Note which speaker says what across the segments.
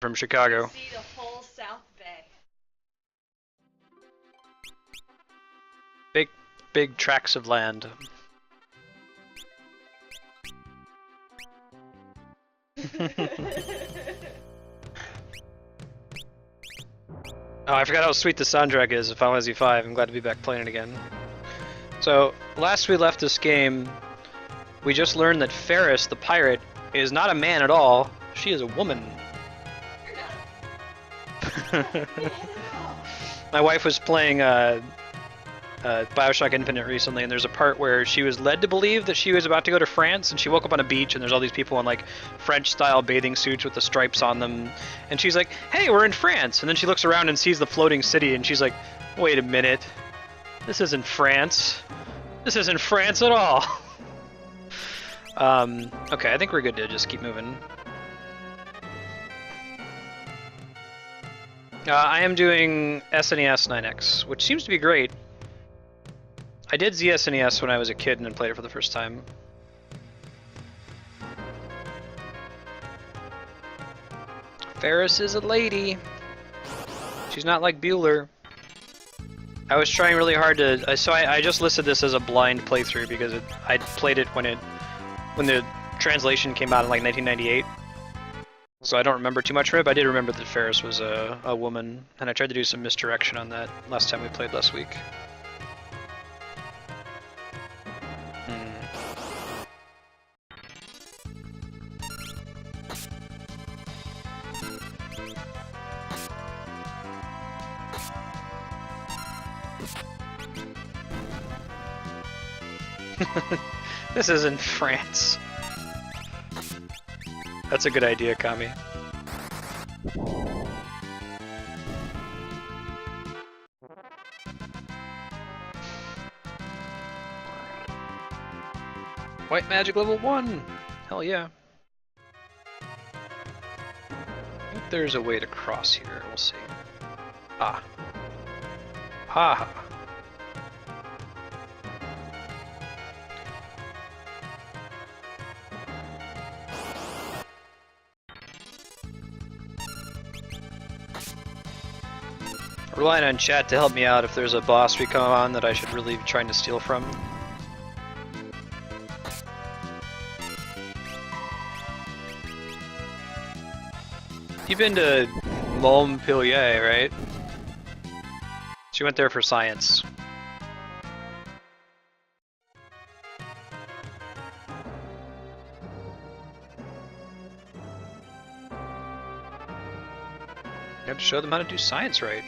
Speaker 1: from Chicago.
Speaker 2: See the whole South Bay.
Speaker 1: Big tracts of land. Oh, I forgot how sweet the soundtrack is of Final Fantasy V. I'm glad to be back playing it again. So, last we left this game, we just learned that Ferris, the pirate, is not a man at all. She is a woman. My wife was playing Bioshock Infinite recently, and there's a part where she was led to believe that she was about to go to France, and she woke up on a beach, and there's all these people in like French-style bathing suits with the stripes on them, and she's like, "Hey, we're in France!" And then she looks around and sees the floating city, and she's like, "Wait a minute, this isn't France. This isn't France at all." Okay, I think we're good to just keep moving. I am doing SNES 9X, which seems to be great. I did ZSNES when I was a kid and then played it for the first time. Ferris is a lady. She's not like Bueller. I was trying really hard to... So I just listed this as a blind playthrough because I played it when the translation came out in like 1998. So I don't remember too much from it, but I did remember that Ferris was a woman, and I tried to do some misdirection on that last time we played last week. This isn't France. That's a good idea, Kami. White magic level 1! Hell yeah. I think there's a way to cross here, we'll see. Ah. Ha ha. Relying on chat to help me out if there's a boss we come on that I should really be trying to steal from. You've been to Montpellier, right? She went there for science. You have to show them how to do science right.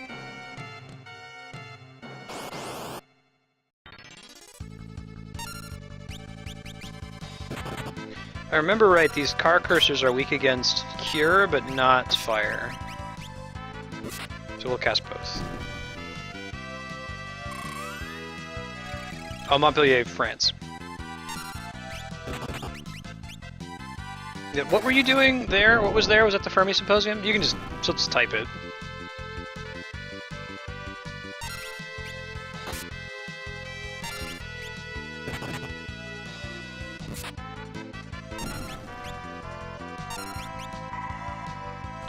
Speaker 1: If I remember right, these car cursors are weak against Cure, but not Fire. So we'll cast both. Oh, Montpellier, France. Yeah, what were you doing there? What was there? Was that the Fermi Symposium? You can just, so let's type it.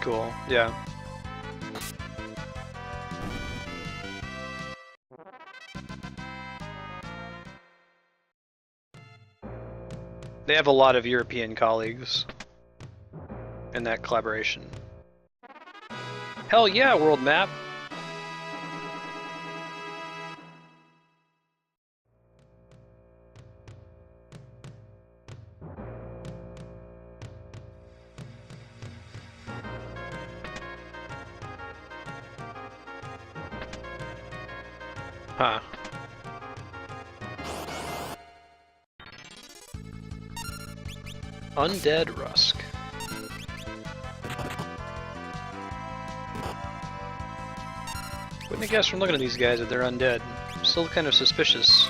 Speaker 1: Cool, yeah. They have a lot of European colleagues in that collaboration. Hell yeah, world map! Huh. Undead Rusk. Wouldn't have guessed from looking at these guys that they're undead. I'm still kind of suspicious.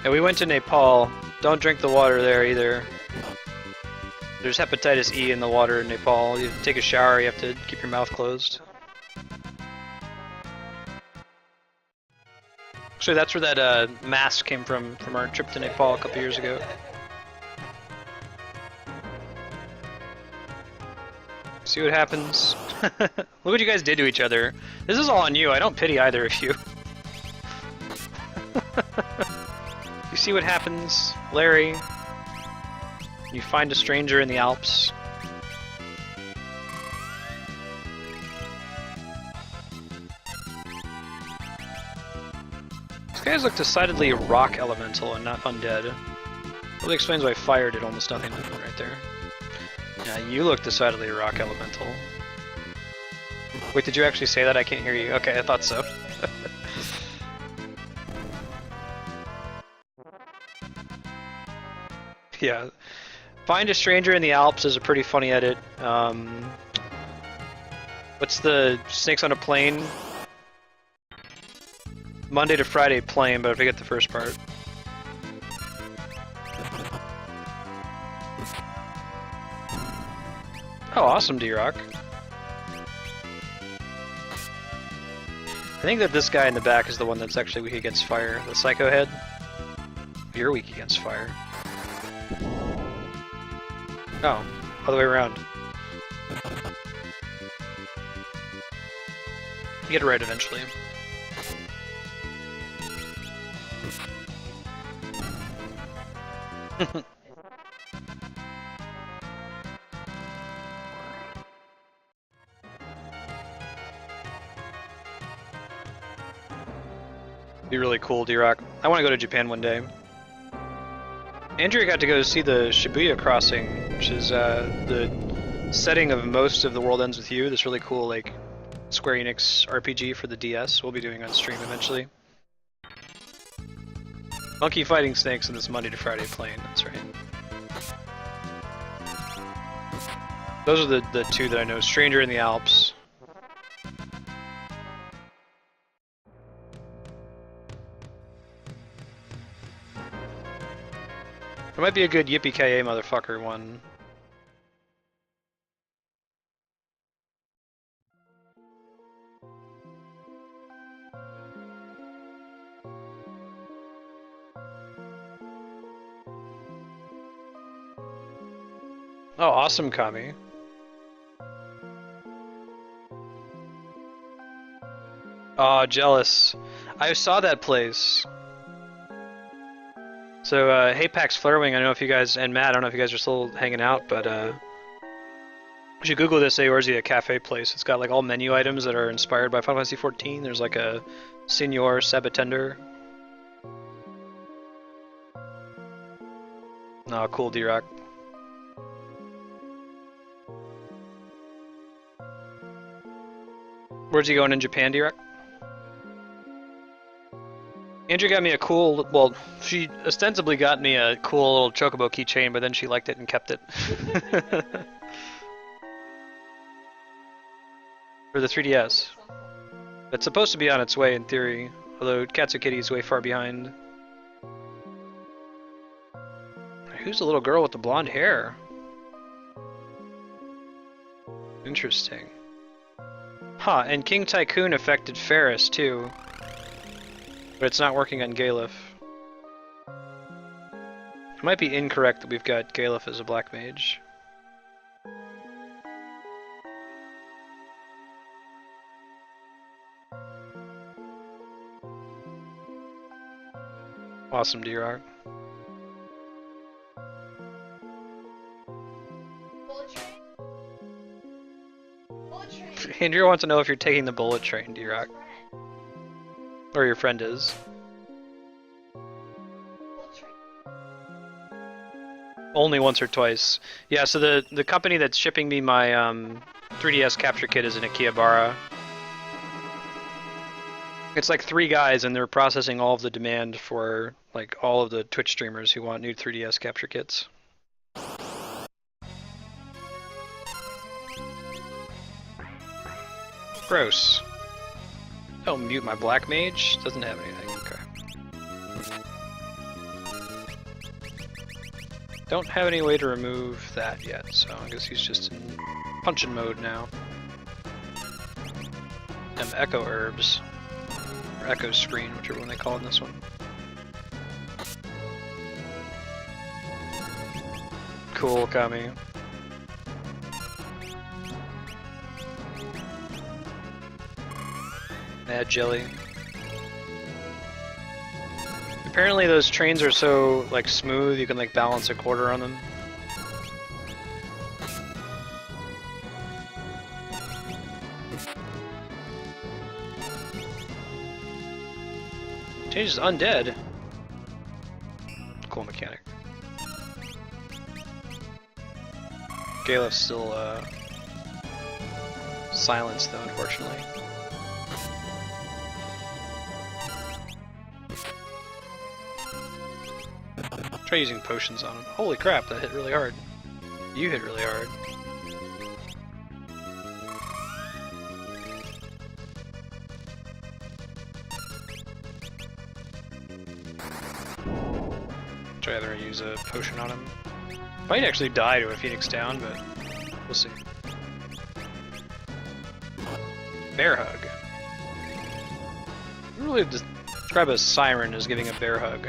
Speaker 1: And we went to Nepal. Don't drink the water there either. There's hepatitis E in the water in Nepal. You take a shower, you have to keep your mouth closed. Actually, that's where that mask came from our trip to Nepal a couple years ago. See what happens. Look what you guys did to each other. This is all on you. I don't pity either of you. You see what happens, Larry? You find a stranger in the Alps. These guys look decidedly rock elemental and not undead. Really explains why fire did almost nothing to them right there. Yeah, you look decidedly rock elemental. Wait, did you actually say that? I can't hear you. Okay, I thought so. Yeah. Find a stranger in the Alps is a pretty funny edit. What's the snakes on a plane? Monday to Friday plane, but I forget the first part. Oh, awesome, D-Rock. I think that this guy in the back is the one that's actually weak against fire. The Psycho Head. You're weak against fire. Oh, all the way around. You get it right eventually. Be really cool, D-Rock. I want to go to Japan one day. Andrea got to go see the Shibuya Crossing, which is the setting of most of The World Ends With You. This really cool, like, Square Enix RPG for the DS. We'll be doing on stream eventually. Monkey fighting snakes in this Monday to Friday plane. That's right. Those are the two that I know. Stranger in the Alps. There might be a good Yippee-Ki-Yay motherfucker one. Oh, awesome, Kami. Oh, jealous. I saw that place. So, hey Pax Flarewing, I don't know if you guys, and Matt, I don't know if you guys are still hanging out, but you should Google this Eorzea cafe place. It's got like all menu items that are inspired by Final Fantasy XIV. There's like a Senior Sabatender. Oh, cool, D-Rock. Where's he going in Japan, D-Rock? Andrew got me a cool, well, she ostensibly got me a cool little Chocobo keychain, but then she liked it and kept it. For the 3DS. It's supposed to be on its way in theory, although Katsukity is way far behind. Who's the little girl with the blonde hair? Interesting. Huh, and King Tycoon affected Ferris too. But it's not working on Galef. It might be incorrect that we've got Galef as a black mage. Awesome, D-Rock.
Speaker 2: Bullet train? Bullet train.
Speaker 1: Andrew wants to know if you're taking the bullet train, D-Rock. Or your friend is.
Speaker 2: Bullet train.
Speaker 1: Only once or twice. Yeah, so the company that's shipping me my 3DS capture kit is in Akihabara. It's like 3 guys and they're processing all of the demand for like all of the Twitch streamers who want new 3DS capture kits. Gross. Don't mute my black mage. Doesn't have anything. Okay. Don't have any way to remove that yet, so I guess he's just in punching mode now. Echo herbs. Or echo screen, whichever one they call it in this one. Cool, Kami. Mad jelly. Apparently those trains are so like smooth you can like balance a quarter on them. Changes undead. Cool mechanic. Galef's still silenced though, unfortunately. Try using potions on him. Holy crap, that hit really hard. You hit really hard. Try either use a potion on him. Might actually die to a Phoenix down, but we'll see. Bear hug. I really describe a Siren as giving a bear hug.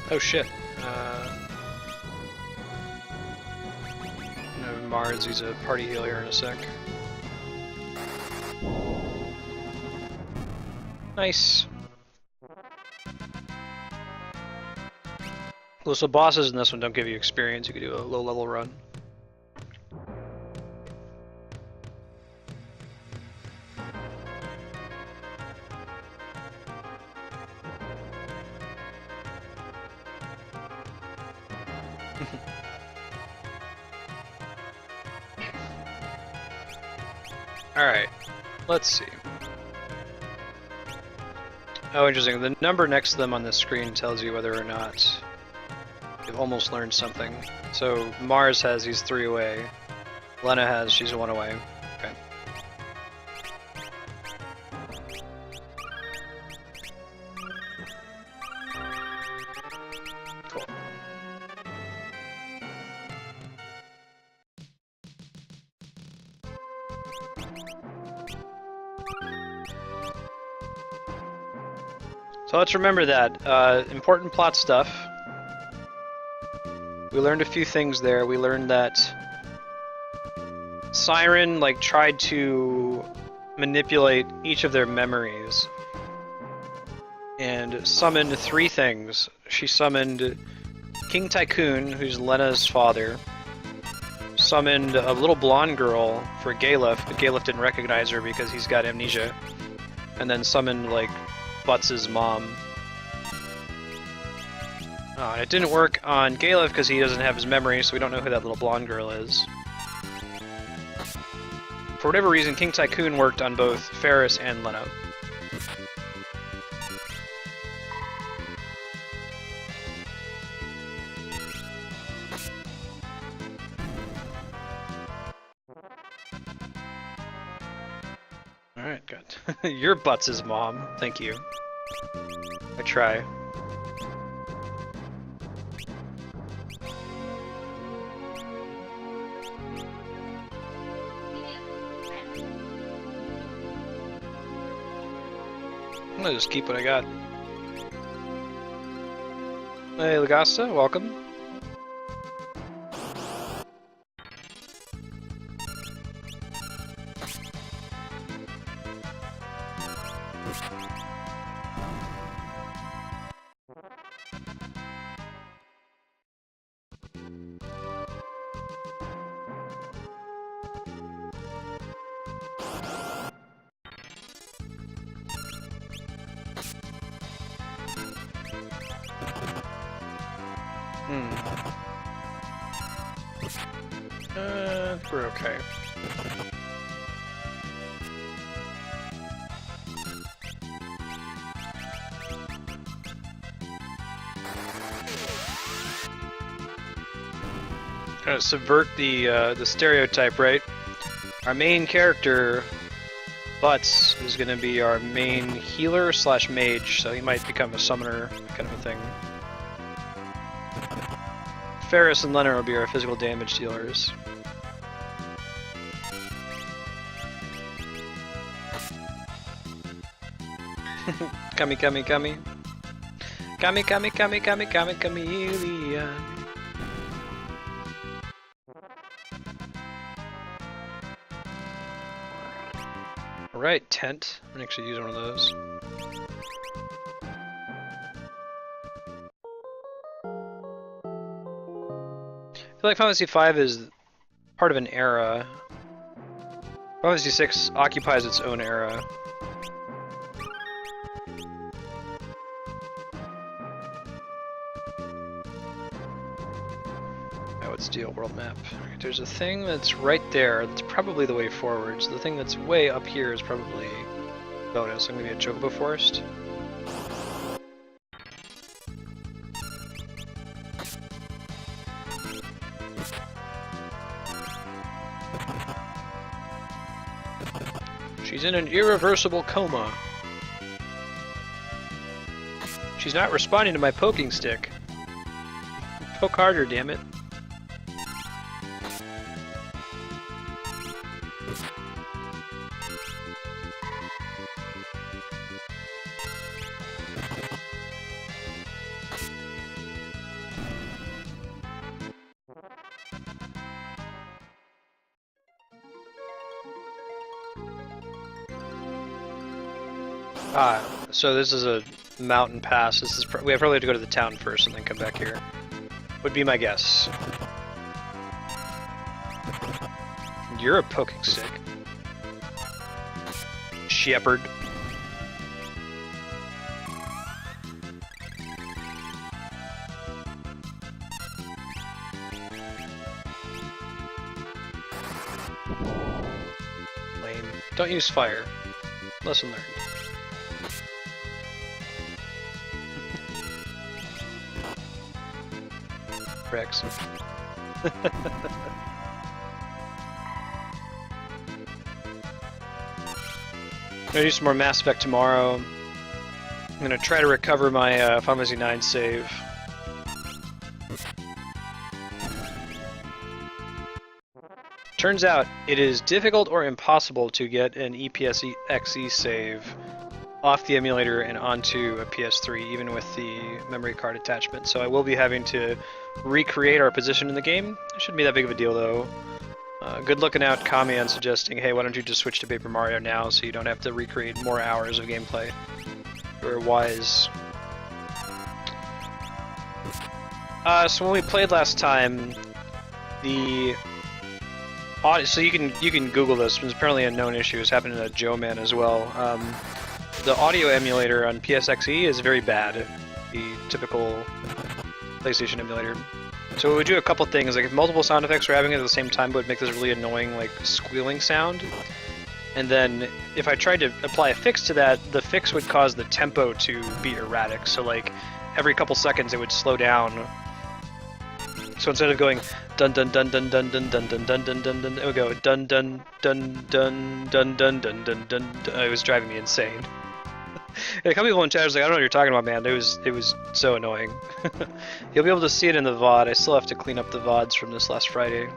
Speaker 1: Oh shit. No, Mars, he's a party healer in a sec. Nice. Well, so bosses in this one don't give you experience, you can do a low level run. Alright, let's see. Oh, interesting. The number next to them on the screen tells you whether or not they've almost learned something. So Mars has he's 3 away. Lena has she's 1 away. Okay. Cool. So let's remember that. Important plot stuff. We learned a few things there. We learned that Siren tried to manipulate each of their memories and summoned 3 things. She summoned King Tycoon, who's Lena's father, summoned a little blonde girl for Galef, but Galef didn't recognize her because he's got amnesia, and then summoned Butts' mom. It didn't work on Galef because he doesn't have his memory, so we don't know who that little blonde girl is. For whatever reason, King Tycoon worked on both Ferris and Lena. Alright, good. Your Butts' mom. Thank you. I try. I'm gonna just keep what I got. Hey, Lagasta, welcome. We're okay. Kind of subvert the stereotype, right? Our main character, Butts, is going to be our main healer slash mage, so he might become a summoner kind of a thing. Ferris and Leonard will be our physical damage dealers. Kami, kami, kami. Kami, kami, kami, kami, kami, chameleon. Alright, tent. I'm gonna actually use one of those. I feel like Final Fantasy V is part of an era. Final Fantasy VI occupies its own era. Now let's deal world map. There's a thing that's right there that's probably the way forward. So the thing that's way up here is probably bonus. I'm gonna be a Chocobo Forest. She's in an irreversible coma. She's not responding to my poking stick. Poke harder, damn it. So this is a mountain pass. This is we have probably to go to the town first and then come back here. Would be my guess. You're a poking stick. Shepherd. Lame. Don't use fire. Lesson learned. Rex. I'm gonna do some more Mass Effect tomorrow. I'm gonna try to recover my Final Fantasy IX save. Turns out it is difficult or impossible to get an EPSXE save off the emulator and onto a PS3, even with the memory card attachment. So I will be having to recreate our position in the game. It shouldn't be that big of a deal, though. Good looking out, Kami, on suggesting, hey, why don't you just switch to Paper Mario now so you don't have to recreate more hours of gameplay. You're wise. So when we played last time, the audio, so you can Google this. It's apparently a known issue. It's happened to Joe Man as well. The audio emulator on PSXE is very bad. The typical PlayStation emulator. So it would do a couple things, like if multiple sound effects were having it at the same time, it would make this really annoying, like, squealing sound. And then if I tried to apply a fix to that, the fix would cause the tempo to be erratic. So like every couple seconds it would slow down. So instead of going dun dun dun dun dun dun dun dun dun dun dun dun, it would go dun dun dun dun dun dun dun dun dun. It was driving me insane. And a couple people in chat was like, I don't know what you're talking about, man. It was so annoying. You'll be able to see it in the VOD. I still have to clean up the VODs from this last Friday.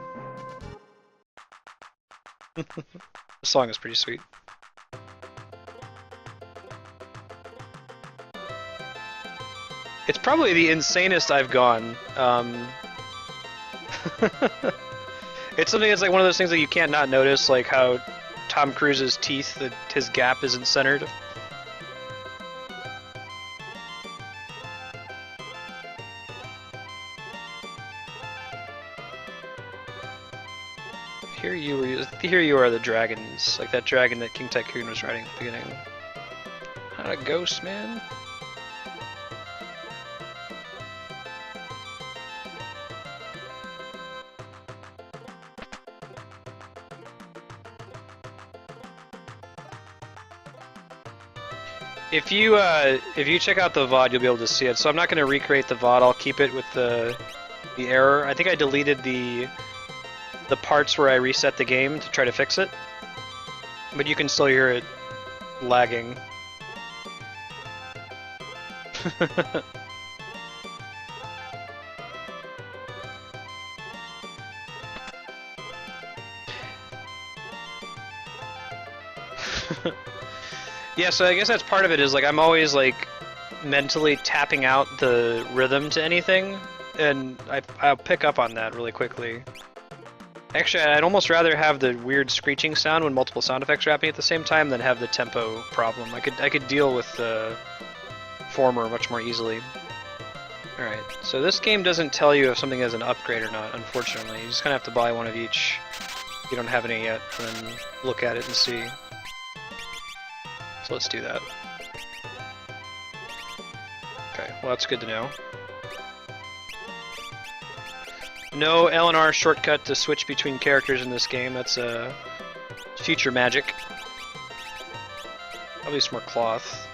Speaker 1: The song is pretty sweet. It's probably the insanest I've gone. It's something that's like one of those things that you can't not notice, like how Tom Cruise's teeth, his gap isn't centered. Here you are the dragons, like that dragon that King Tycoon was riding at the beginning. Not a ghost, man. If you check out the VOD, you'll be able to see it. So I'm not going to recreate the VOD. I'll keep it with the error. I think I deleted the parts where I reset the game to try to fix it, but you can still hear it lagging. Yeah, so I guess that's part of it, is like I'm always like mentally tapping out the rhythm to anything, and I'll pick up on that really quickly. Actually, I'd almost rather have the weird screeching sound when multiple sound effects are happening at the same time than have the tempo problem. I could deal with the former much more easily. Alright, so this game doesn't tell you if something has an upgrade or not, unfortunately. You just kind of have to buy one of each if you don't have any yet, and then look at it and see. So let's do that. Okay, well that's good to know. No L&R shortcut to switch between characters in this game, that's future magic. Probably some more cloth.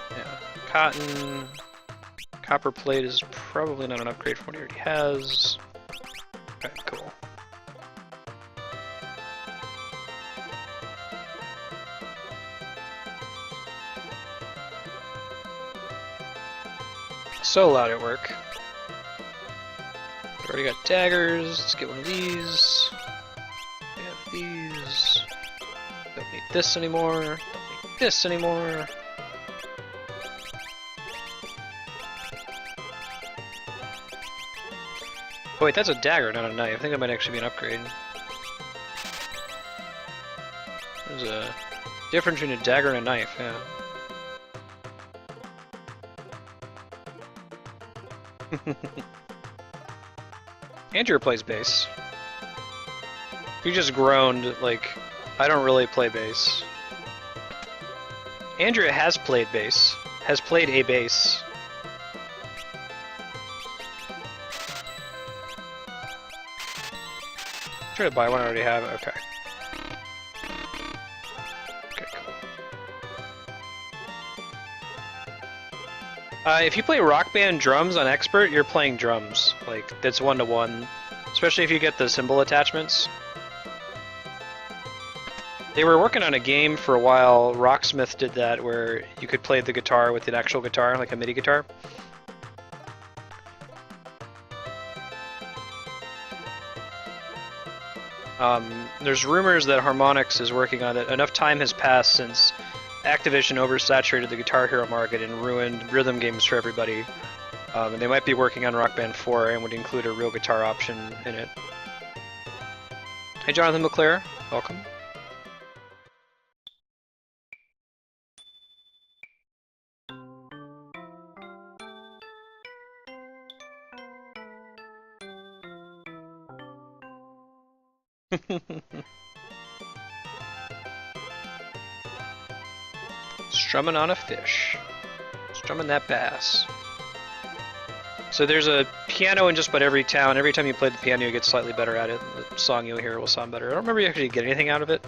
Speaker 1: Yeah, cotton... Copper plate is probably not an upgrade from what he already has. Okay, cool. So loud at work. We already got daggers. Let's get one of these. We have these. Don't need this anymore. Don't need this anymore. Oh wait, that's a dagger, not a knife. I think that might actually be an upgrade. There's a difference between a dagger and a knife, yeah. Andrew plays bass. You just groaned, like, I don't really play bass. Andrea has played bass. Has played a bass. Try to buy one, I already have it. Okay. Okay, cool. If you play Rock Band drums on Expert, you're playing drums. Like, that's 1-to-1. Especially if you get the cymbal attachments. They were working on a game for a while, Rocksmith did that, where you could play the guitar with an actual guitar, like a MIDI guitar. There's rumors that Harmonix is working on it. Enough time has passed since Activision oversaturated the Guitar Hero market and ruined rhythm games for everybody. And they might be working on Rock Band 4 and would include a real guitar option in it. Hey Jonathan McClare, welcome. Strumming on a fish. Strumming that bass. So there's a piano in just about every town. Every time you play the piano, you get slightly better at it. The song you'll hear will sound better. I don't remember you actually get anything out of it.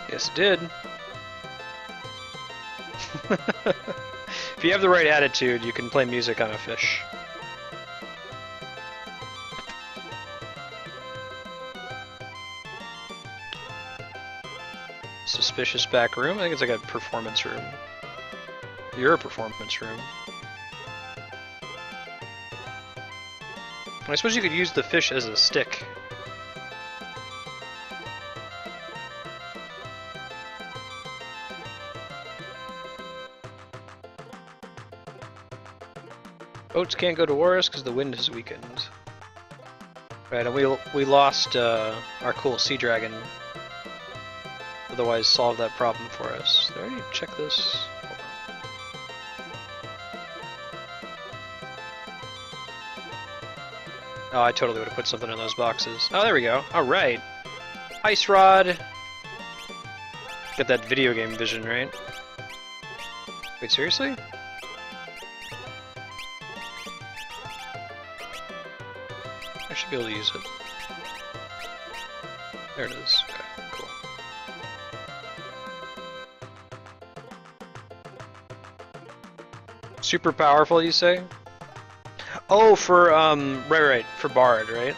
Speaker 1: Yes, it did. If you have the right attitude, you can play music on a fish. Suspicious back room? I think it's like a performance room. You're a performance room. I suppose you could use the fish as a stick. Boats can't go to Worus because the wind has weakened. Right, and we lost our cool sea dragon. Otherwise, solve that problem for us. Did I already check this? Hold on. Oh, I totally would have put something in those boxes. Oh, there we go. All right, ice rod. Get that video game vision, right? Wait, seriously? I should be able to use it. There it is. Okay, cool. Super powerful, you say? Oh, for, right, for Bard, right?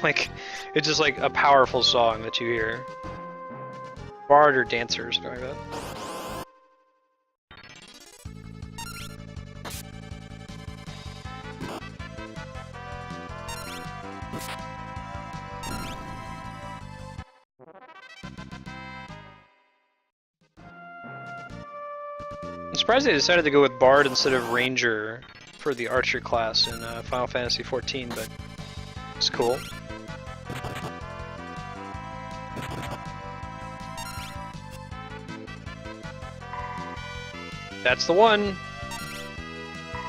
Speaker 1: Like, it's just like a powerful song that you hear. Bard or Dancer or something like that. surprised they decided to go with Bard instead of Ranger for the Archer class in Final Fantasy XIV, but it's cool. That's the one!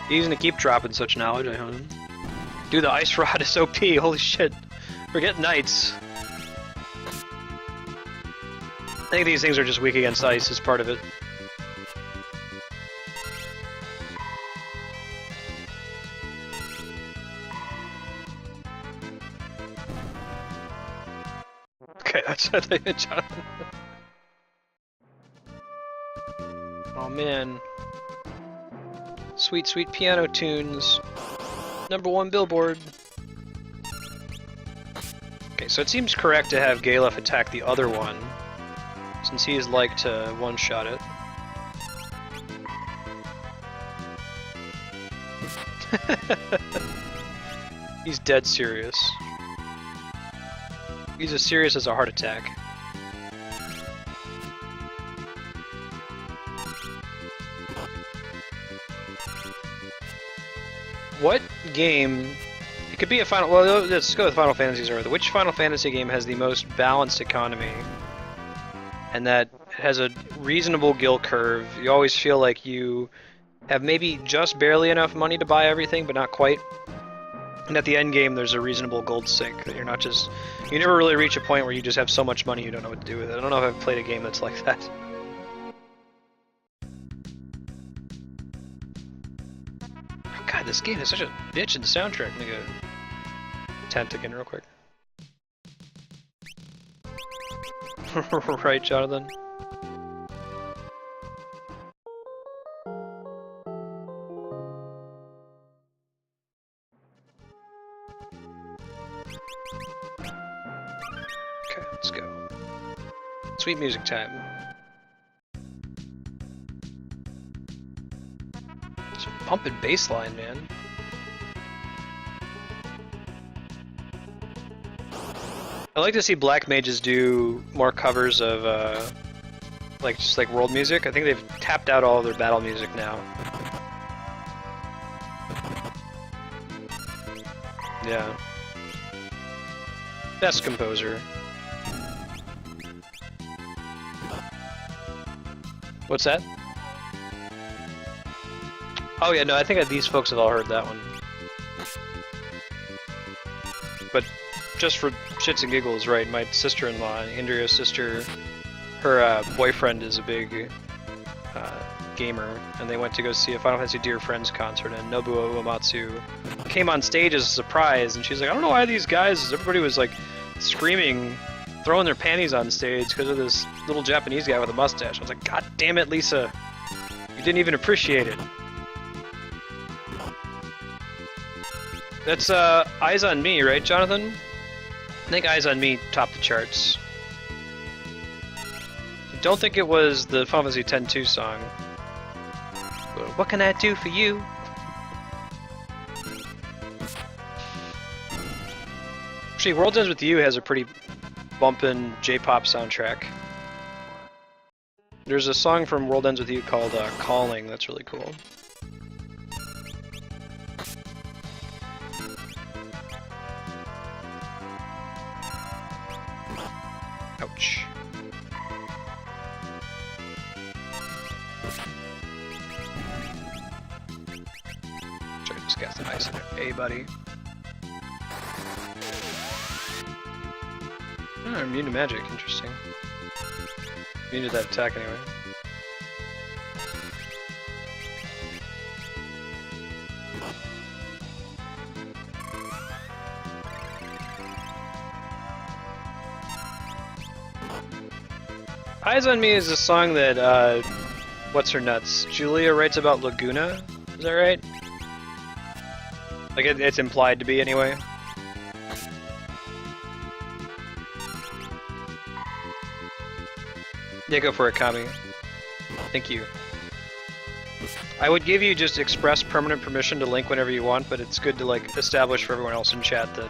Speaker 1: He's gonna keep dropping such knowledge, I hope. Dude, the Ice Rod is OP, holy shit. Forget Knights. I think these things are just weak against ice as part of it. Okay, that's what they hit Jonathan. Oh man. Sweet, sweet piano tunes. #1 Billboard. Okay, so it seems correct to have Galuf attack the other one, since he is like to one-shot it. He's dead serious. He's as serious as a heart attack. What game... It could be a Final... Well, let's go with Final Fantasies or which Final Fantasy game has the most balanced economy? And that has a reasonable guild curve. You always feel like you have maybe just barely enough money to buy everything, but not quite. And at the end game, there's a reasonable gold sink that you're not just... You never really reach a point where you just have so much money you don't know what to do with it. I don't know if I've played a game that's like that. Oh god, this game is such a bitch in the soundtrack. Let me go tent again real quick. Right, Jonathan? Okay, let's go. Sweet music time. Some pumping bass line, man. I like to see black mages do more covers of, just like world music. I think they've tapped out all of their battle music now. Yeah. Best composer. What's that? Oh yeah, no, I think these folks have all heard that one. But just for shits and giggles, right, my sister-in-law, Hiryuu's sister, her boyfriend is a big gamer, and they went to go see a Final Fantasy Dear Friends concert, and Nobuo Uematsu came on stage as a surprise, and she's like, I don't know why these guys, everybody was like screaming, throwing their panties on stage because of this little Japanese guy with a mustache. I was like, God damn it, Lisa, you didn't even appreciate it. That's Eyes on Me, right, Jonathan? I think Eyes on Me topped the charts. I don't think it was the Final Fantasy X-2 song. But what can I do for you? Actually, World Ends With You has a pretty bumpin' J-pop soundtrack. There's a song from World Ends With You called Calling that's really cool. Ouch. Try to just cast an ice in there. Hey, buddy. Oh, immune to magic. Interesting. Immune to that attack anyway. Eyes on Me is a song that, what's her nuts? Julia writes about Laguna? Is that right? Like, it's implied to be anyway. Yeah, go for it, Kami. Thank you. I would give you just express permanent permission to link whenever you want, but it's good to, like, establish for everyone else in chat that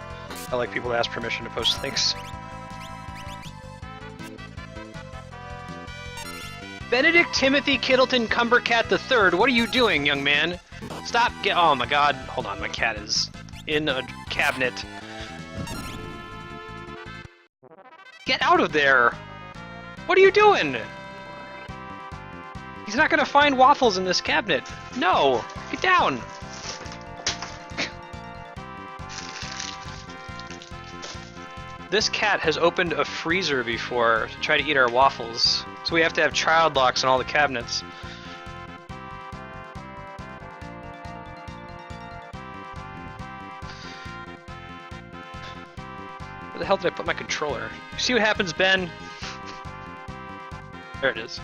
Speaker 1: I like people to ask permission to post links. Benedict Timothy Kittleton Cumbercat III, what are you doing, young man? Stop, oh my god, hold on, my cat is in a cabinet. Get out of there! What are you doing? He's not gonna find waffles in this cabinet. No! Get down! This cat has opened a freezer before to try to eat our waffles, so we have to have child locks on all the cabinets. Where the hell did I put my controller? You see what happens, Ben? There it is.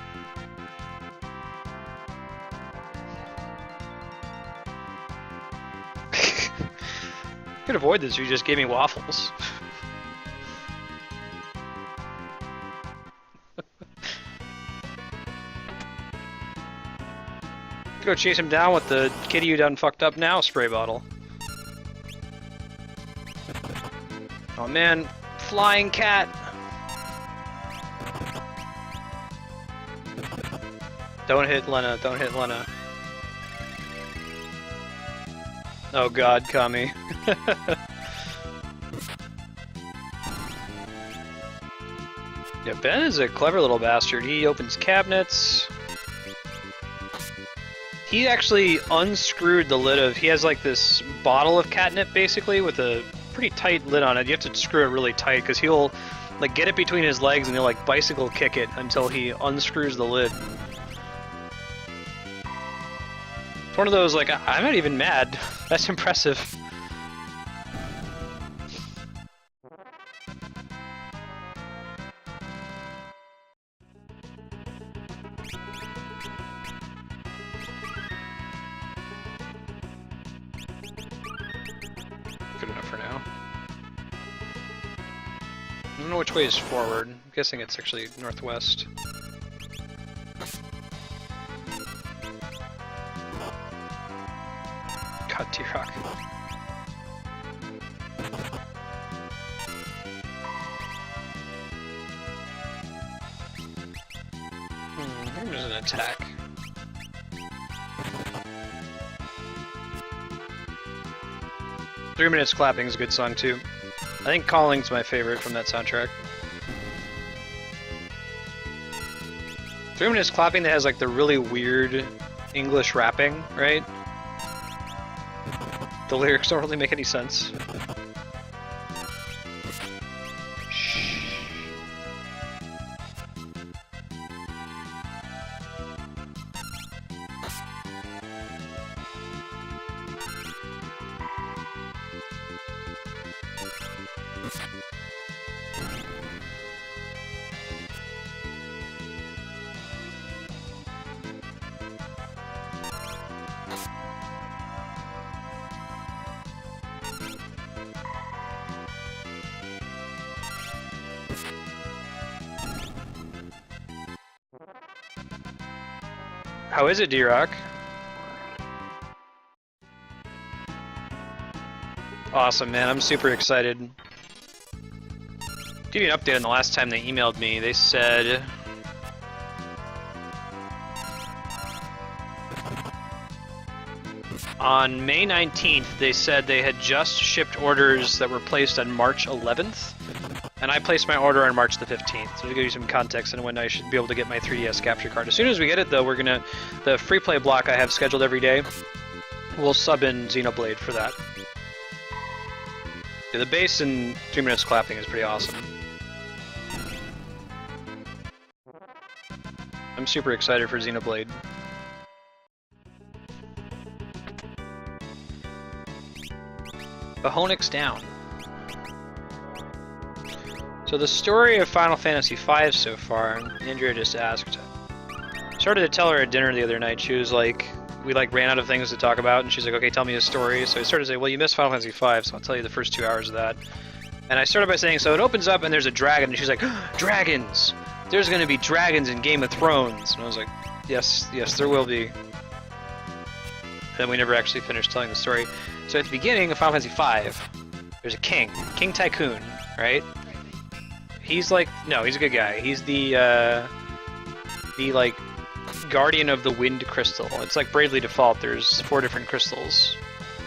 Speaker 1: I could avoid this if you just gave me waffles. Go chase him down with the kitty you done fucked up now spray bottle. Oh man, flying cat! Don't hit Lena, don't hit Lena. Oh god, Kami. Yeah, Ben is a clever little bastard. He opens cabinets. He actually unscrewed the lid of... He has like this bottle of catnip basically with a pretty tight lid on it. You have to screw it really tight because he'll like get it between his legs and he'll like bicycle kick it until he unscrews the lid. It's one of those like, I'm not even mad. That's impressive. Good enough for now. I don't know which way is forward. I'm guessing it's actually northwest. God, T-Rock. There's an attack. "3 Minutes Clapping" is a good song too. I think "Calling's" my favorite from that soundtrack. 3 Minutes Clapping that has like the really weird English rapping, right? The lyrics don't really make any sense. How is it, D-Rock? Awesome, man. I'm super excited. Give you an update on the last time they emailed me. They said... on May 19th, they said they had just shipped orders that were placed on March 11th. And I placed my order on March the 15th, so to give you some context on when I should be able to get my 3DS capture card. As soon as we get it, though, we're gonna... the free play block I have scheduled every day, we'll sub in Xenoblade for that. Yeah, the bass in 3 Minutes Clapping is pretty awesome. I'm super excited for Xenoblade. Bahonix down. So the story of Final Fantasy V so far, Andrea just asked. Started to tell her at dinner the other night. She was like, we like ran out of things to talk about, and she's like, okay, tell me a story. So I started to say, well, you missed Final Fantasy V, so I'll tell you the first 2 hours of that. And I started by saying, so it opens up and there's a dragon, and she's like, dragons! There's gonna be dragons in Game of Thrones! And I was like, yes, yes, there will be. And then we never actually finished telling the story. So at the beginning of Final Fantasy V, there's a king, King Tycoon, right? He's like, no, he's a good guy. He's the like, guardian of the wind crystal. It's like Bravely Default. There's 4 different crystals.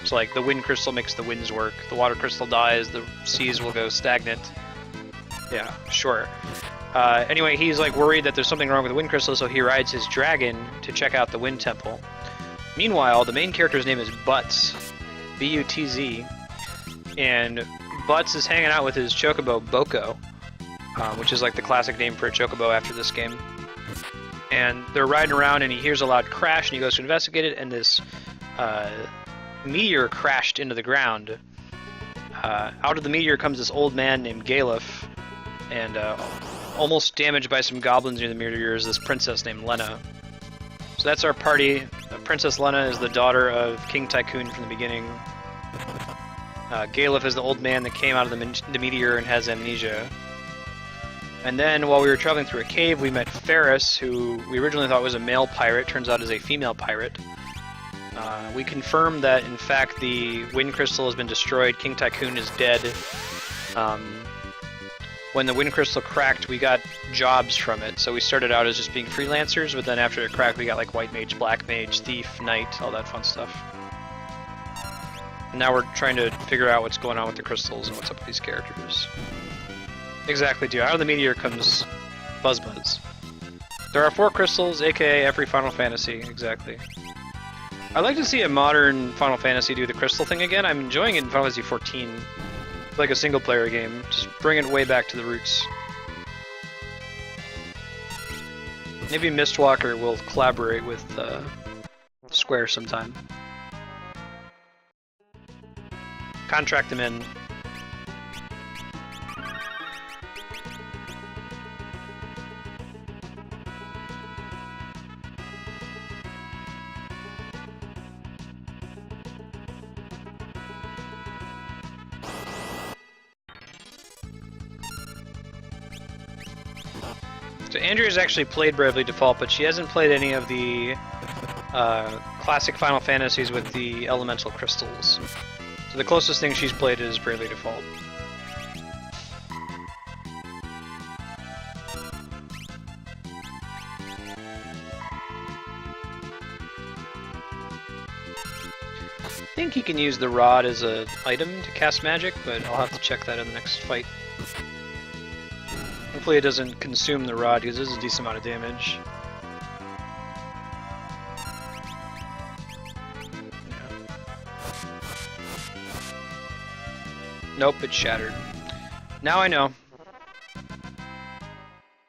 Speaker 1: So like the wind crystal makes the winds work. The water crystal dies, the seas will go stagnant. Yeah, sure. Anyway, he's like worried that there's something wrong with the wind crystal, so he rides his dragon to check out the wind temple. Meanwhile, the main character's name is Butz, B-U-T-Z, and Butz is hanging out with his chocobo Boko, which is like the classic name for a chocobo after this game. And they're riding around, and he hears a loud crash, and he goes to investigate it, and this meteor crashed into the ground. Out of the meteor comes this old man named Galuf, and almost damaged by some goblins near the meteor is this princess named Lena. So that's our party. Princess Lena is the daughter of King Tycoon from the beginning. Galuf is the old man that came out of the meteor and has amnesia. And then while we were traveling through a cave, we met Ferris, who we originally thought was a male pirate, turns out is a female pirate. We confirmed that, in fact, the wind crystal has been destroyed, King Tycoon is dead. When the wind crystal cracked, we got jobs from it, so we started out as just being freelancers, but then after it cracked, we got like white mage, black mage, thief, knight, all that fun stuff. And now we're trying to figure out what's going on with the crystals and what's up with these characters. Exactly, dude. Out of the meteor comes Buzz Buzz. There are 4 crystals, aka every Final Fantasy, exactly. I'd like to see a modern Final Fantasy do the crystal thing again. I'm enjoying it in Final Fantasy XIV. Like a single player game. Just bring it way back to the roots. Maybe Mistwalker will collaborate with Square sometime. Contract them in. So Andrea's actually played Bravely Default, but she hasn't played any of the classic Final Fantasies with the elemental crystals. So the closest thing she's played is Bravely Default. I think he can use the rod as an item to cast magic, but I'll have to check that in the next fight. Hopefully it doesn't consume the rod, because this is a decent amount of damage. Yeah. Nope, it's shattered. Now I know.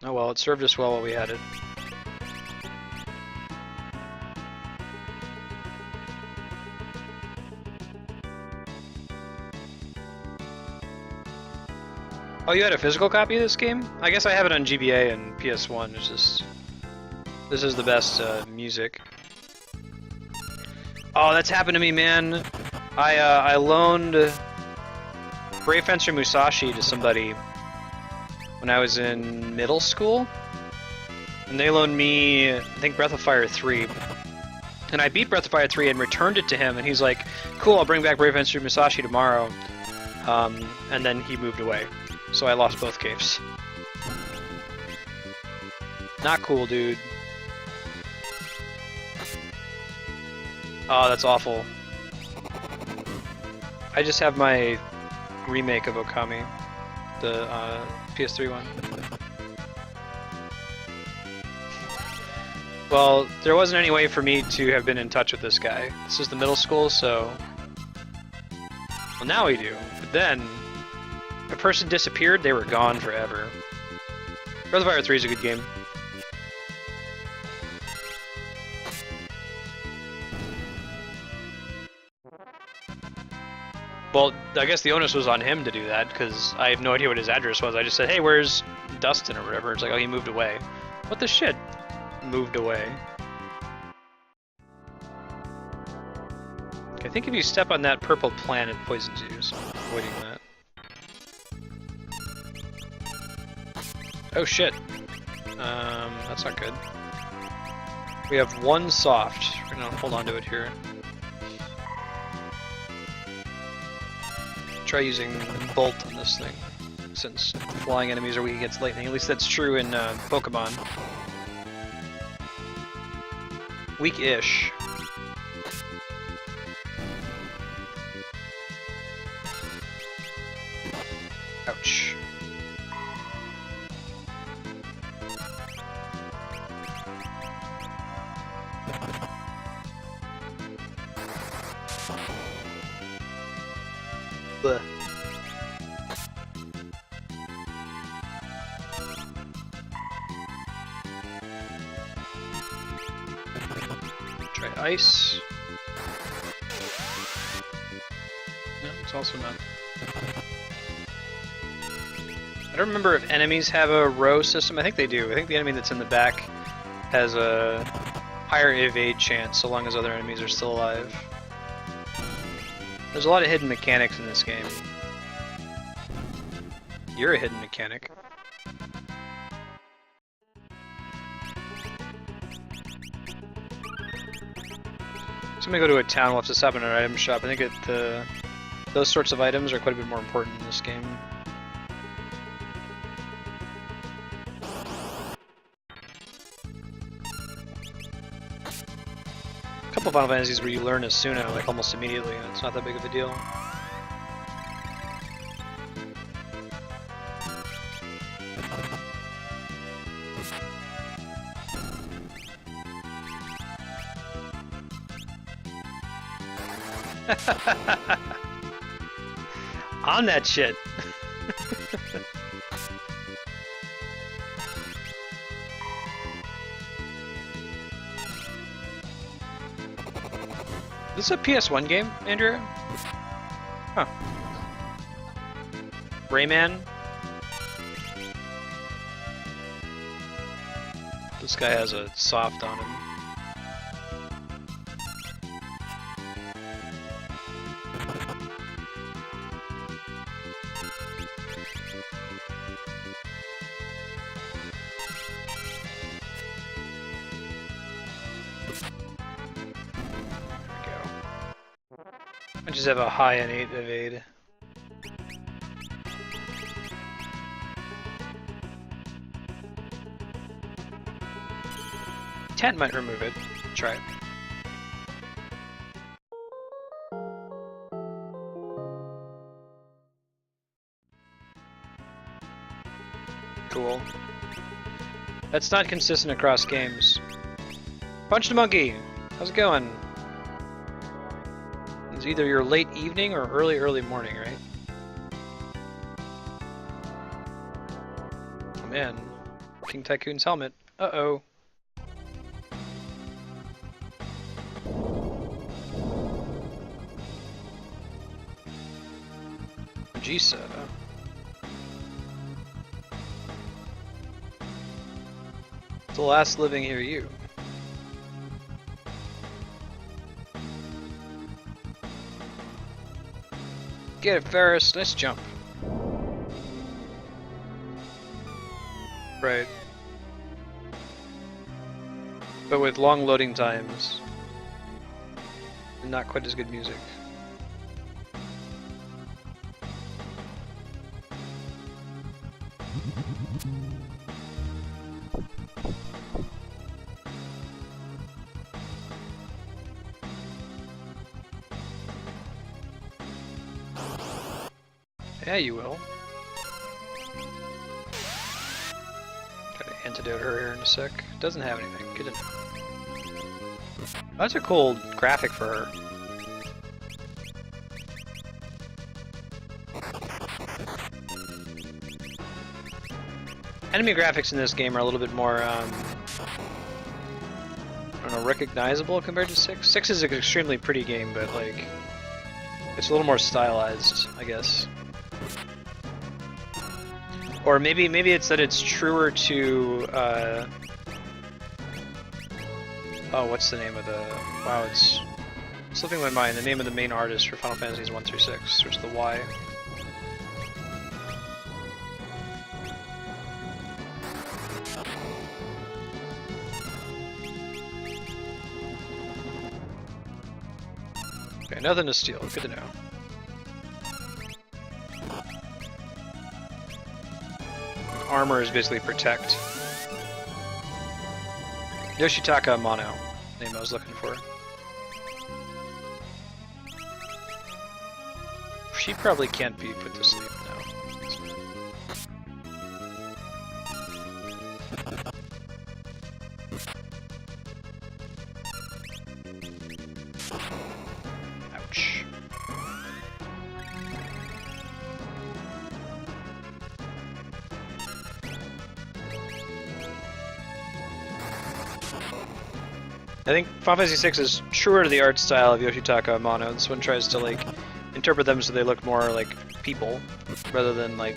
Speaker 1: Oh well, it served us well while we had it. Oh, you had a physical copy of this game? I guess I have it on GBA and PS1. It's just... This is the best music. Oh, that's happened to me, man. I loaned Brave Fencer Musashi to somebody when I was in middle school. And they loaned me, I think, Breath of Fire 3. And I beat Breath of Fire 3 and returned it to him, and he's like, cool, I'll bring back Brave Fencer Musashi tomorrow. And then he moved away. So I lost both caves. Not cool, dude. Oh, that's awful. I just have my remake of Okami, the PS3 one. Well, there wasn't any way for me to have been in touch with this guy. This is the middle school, so... Well, now we do. But then... If a person disappeared, they were gone forever. Breath of Fire 3 is a good game. Well, I guess the onus was on him to do that, because I have no idea what his address was. I just said, hey, where's Dustin or whatever? It's like, oh, he moved away. What the shit? Moved away. I think if you step on that purple plant, it poisons you, so I'm avoiding that. Oh shit. That's not good. We have 1 soft. We're gonna hold on to it here. Try using Bolt on this thing, since flying enemies are weak against lightning. At least that's true in Pokemon. Weak-ish. Ouch. Bleh. Try ice. No, it's also not. I don't remember if enemies have a row system. I think they do. I think the enemy that's in the back has a higher evade chance so long as other enemies are still alive. There's a lot of hidden mechanics in this game. You're a hidden mechanic. So I'm gonna go to a town, we'll have to stop in an item shop. I think those sorts of items are quite a bit more important in this game. A couple of Final Fantasies where you learn Asuna like almost immediately, and it's not that big of a deal. On that shit. This is a PS1 game, Andrea? Huh. Rayman? This guy has a soft on him. I just have a high innate evade. Tent might remove it. Try it. Cool. That's not consistent across games. Punch the monkey! How's it going? It's either your late evening or early morning, right? Oh man. King Tycoon's helmet. Uh-oh. Magisa. The last living Hiryuu. Get it, Ferris. Nice jump. Right. But with long loading times. And not quite as good music. Yeah, you will. Gotta antidote her here in a sec. Doesn't have anything. Good to know. That's a cool graphic for her. Enemy graphics in this game are a little bit more, I don't know, recognizable compared to 6. 6 is an extremely pretty game, but like, it's a little more stylized, I guess. Or maybe it's that it's truer to, oh, what's the name of the, wow, it's slipping my mind, the name of the main artist for Final Fantasies 1 through 6, starts with the Y. Okay, nothing to steal, good to know. Armor is basically protect. Yoshitaka mono. Name I was looking for. She probably can't be put to sleep now. Ouch. I think Final Fantasy VI is truer to the art style of Yoshitaka Amano. This one tries to like interpret them so they look more like people rather than like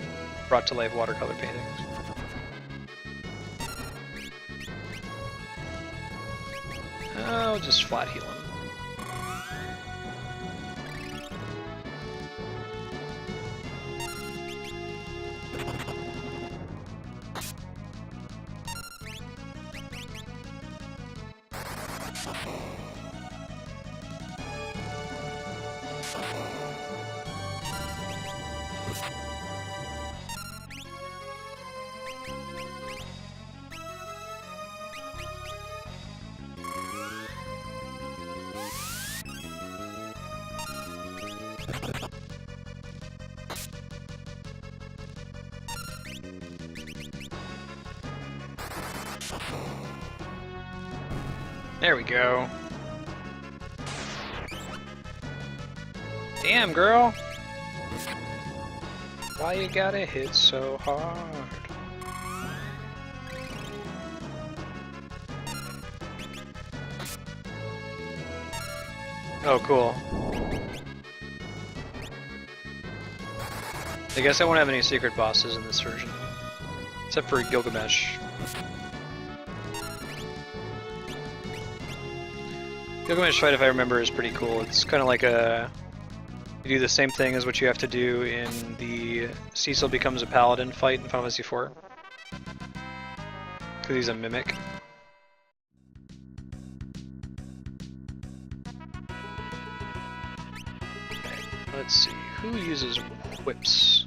Speaker 1: brought to life watercolor paintings. I'll just flat heal him. There we go. Damn, girl! Why you gotta hit so hard? Oh, cool. I guess I won't have any secret bosses in this version. Except for Gilgamesh. Gilgamesh fight, if I remember, is pretty cool. It's kind of like a... You do the same thing as what you have to do in the Cecil becomes a paladin fight in Final Fantasy IV. Because he's a mimic. Okay, let's see. Who uses whips?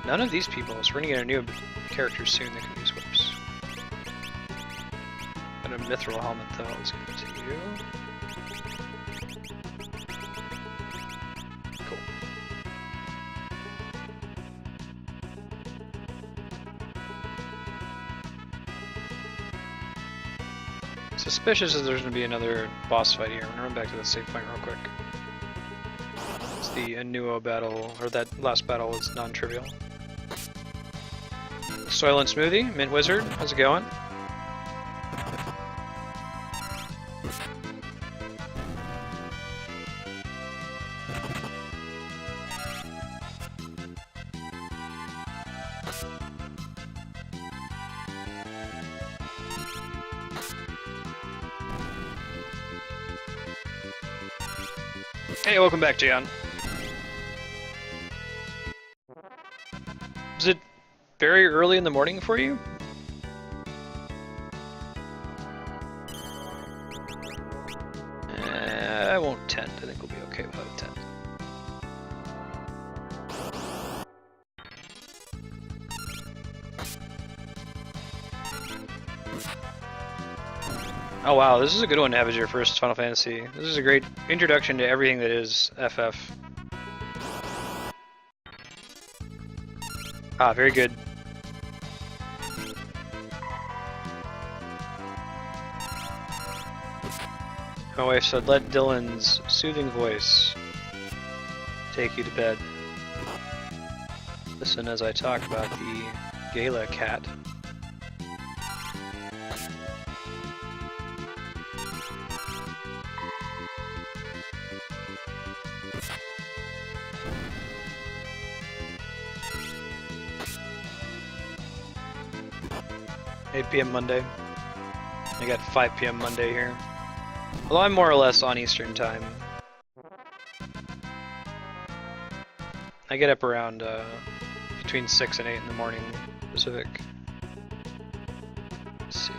Speaker 1: None of these people, so we're gonna get a new character soon that can use whips. And a mithril helmet though, let's give it to you. Cool. Suspicious that there's gonna be another boss fight here. I'm gonna run back to the save point real quick. It's the Anuo battle, or that last battle was non-trivial. Soylent Smoothie, Mint Wizard, how's it going? Hey, welcome back, Gian. Is it very early in the morning for you? I won't tent. I think we'll be okay without a tent. Oh wow, this is a good one to have as your first Final Fantasy. This is a great introduction to everything that is FF. Ah, very good. My wife said, let Dylan's soothing voice take you to bed. Listen as I talk about the Gala cat. PM Monday. I got 5 PM Monday here. Although I'm more or less on Eastern time. I get up around between 6 and 8 in the morning Pacific. Let's see.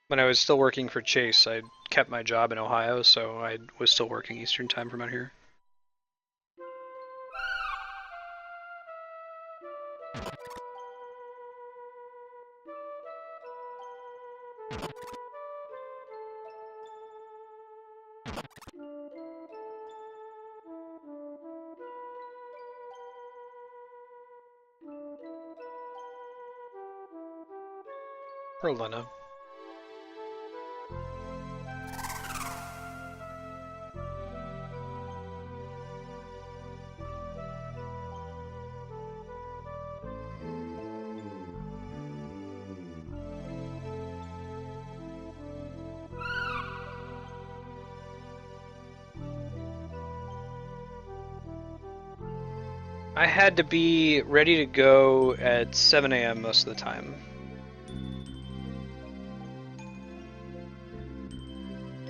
Speaker 1: When I was still working for Chase, I kept my job in Ohio, so I was still working Eastern time from out here. For Lena. I had to be ready to go at 7 a.m. most of the time.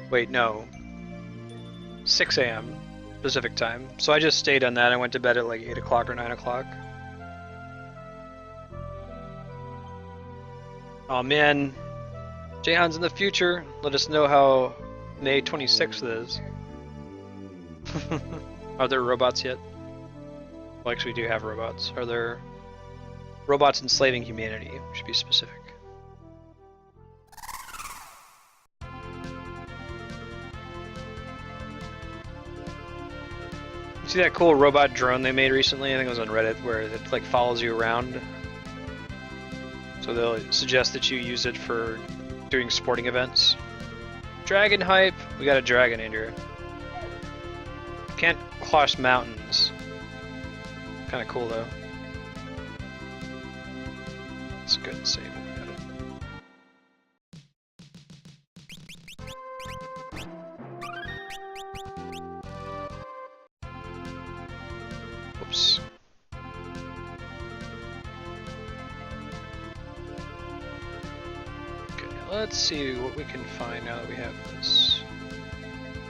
Speaker 1: Wait, no. 6 a.m. Pacific time. So I just stayed on that. I went to bed at like 8 o'clock or 9 o'clock. Oh man. Jahan's in the future. Let us know how May 26th is. Are there robots yet? Well, actually, we do have robots. Are there robots enslaving humanity? We should be specific. See that cool robot drone they made recently? I think it was on Reddit, where it like follows you around. So they'll suggest that you use it for doing sporting events. Dragon hype! We got a dragon in here. Can't cross mountains. Kind of cool though. It's good and safe. Got it. Whoops. Okay, let's see what we can find now that we have this.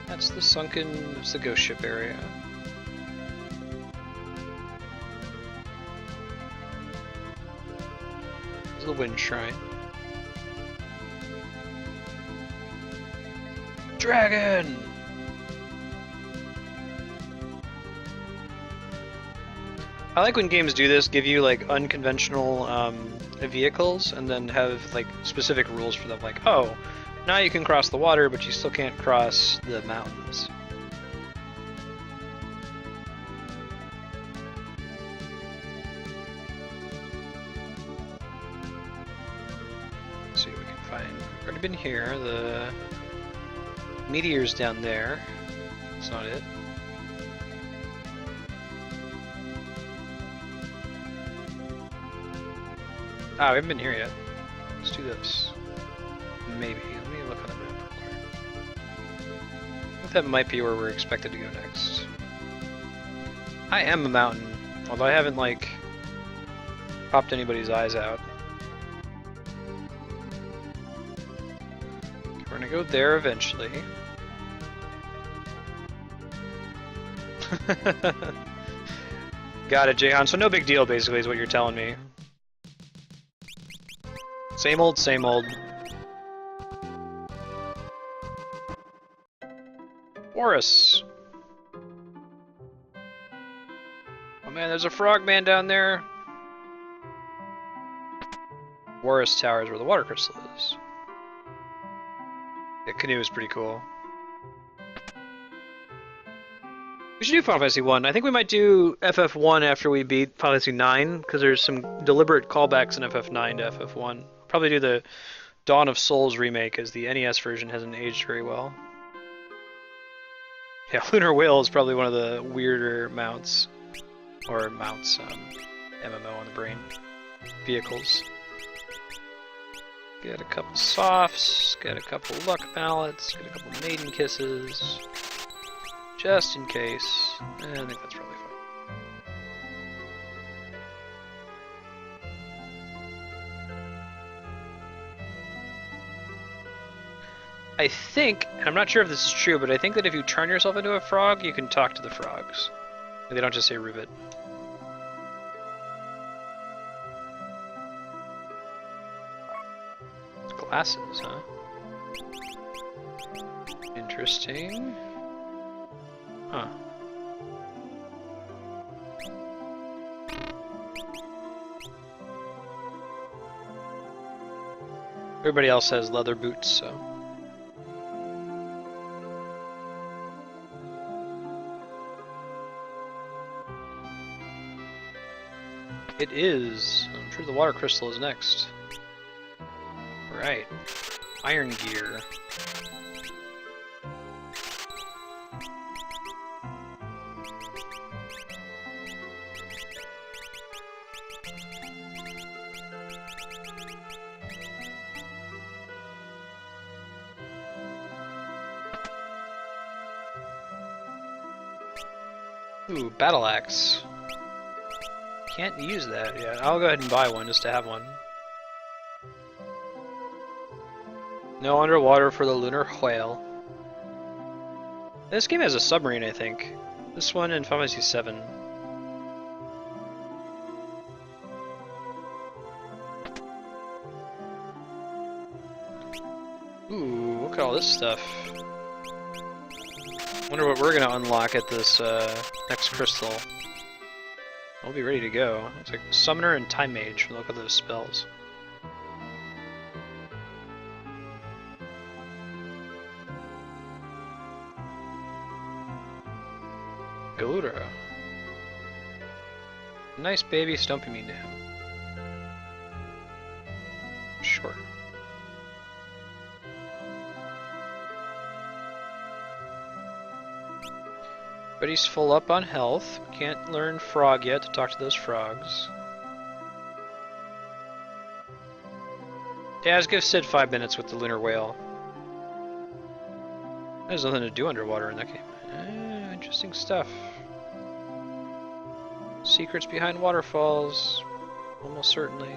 Speaker 1: That's the sunken, it's the ghost ship area. The wind shrine. Dragon! I like when games do this, give you like unconventional vehicles and then have like specific rules for them, like, oh, now you can cross the water but you still can't cross the mountains. Been here, the Meteor's down there. That's not it. Ah, we haven't been here yet. Let's do this. Maybe. Let me look on the map real quick. I think that might be where we're expected to go next. I am a mountain, although I haven't like popped anybody's eyes out. We're gonna go there eventually. Got it, Jahan. So no big deal, basically, is what you're telling me. Same old, same old. Worus. Oh man, there's a frogman down there. Worus Tower is where the water crystal is. The canoe is pretty cool. We should do Final Fantasy 1. I think we might do FF1 after we beat Final Fantasy 9, because there's some deliberate callbacks in FF9 to FF1. Probably do the Dawn of Souls remake, as the NES version hasn't aged very well. Yeah, Lunar Whale is probably one of the weirder mounts. Or mounts, MMO on the brain. Vehicles. Get a couple softs, get a couple luck mallets, get a couple maiden kisses. Just in case. I think that's probably fine. I think, and I'm not sure if this is true, but I think that if you turn yourself into a frog, you can talk to the frogs. And they don't just say ribbit. Glasses, huh? Interesting. Huh. Everybody else has leather boots, so. It is. I'm sure the water crystal is next. Right. Iron gear. Ooh, battle axe. Can't use that yet. I'll go ahead and buy one just to have one. No underwater for the lunar whale. This game has a submarine, I think. This one in Final Fantasy VII. Ooh, look at all this stuff. Wonder what we're gonna unlock at this next crystal. We'll be ready to go. It's like Summoner and Time Mage. Look at those spells. Galura. Nice baby stumping me down. Sure. But he's full up on health. Can't learn frog yet to talk to those frogs. Yeah, let's give Sid 5 minutes with the lunar whale. There's nothing to do underwater in that game. Interesting stuff. Secrets behind waterfalls. Almost certainly.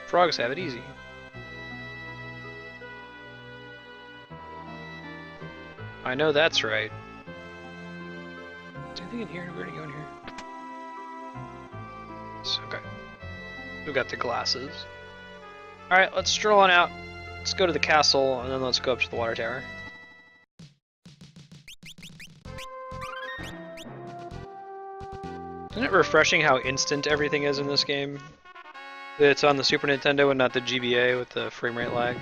Speaker 1: Frogs have it easy. I know that's right. Is anything in here? Where to go in here? Okay. We got the glasses. Alright, let's stroll on out. Let's go to the castle, and then let's go up to the water tower. Isn't it refreshing how instant everything is in this game? That it's on the Super Nintendo and not the GBA with the frame rate lag?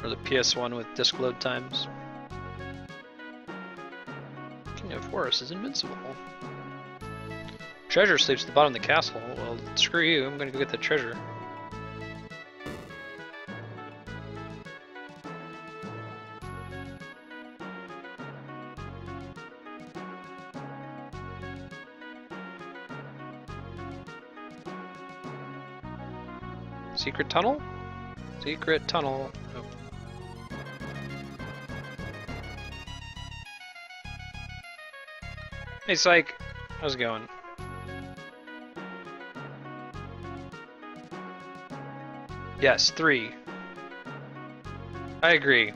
Speaker 1: Or the PS1 with disk load times? King of Worus is invincible. Treasure sleeps at the bottom of the castle. Well, screw you, I'm gonna go get the treasure. Secret tunnel? Secret tunnel. Oh. Hey Psych, how's it going? Yes, 3. I agree.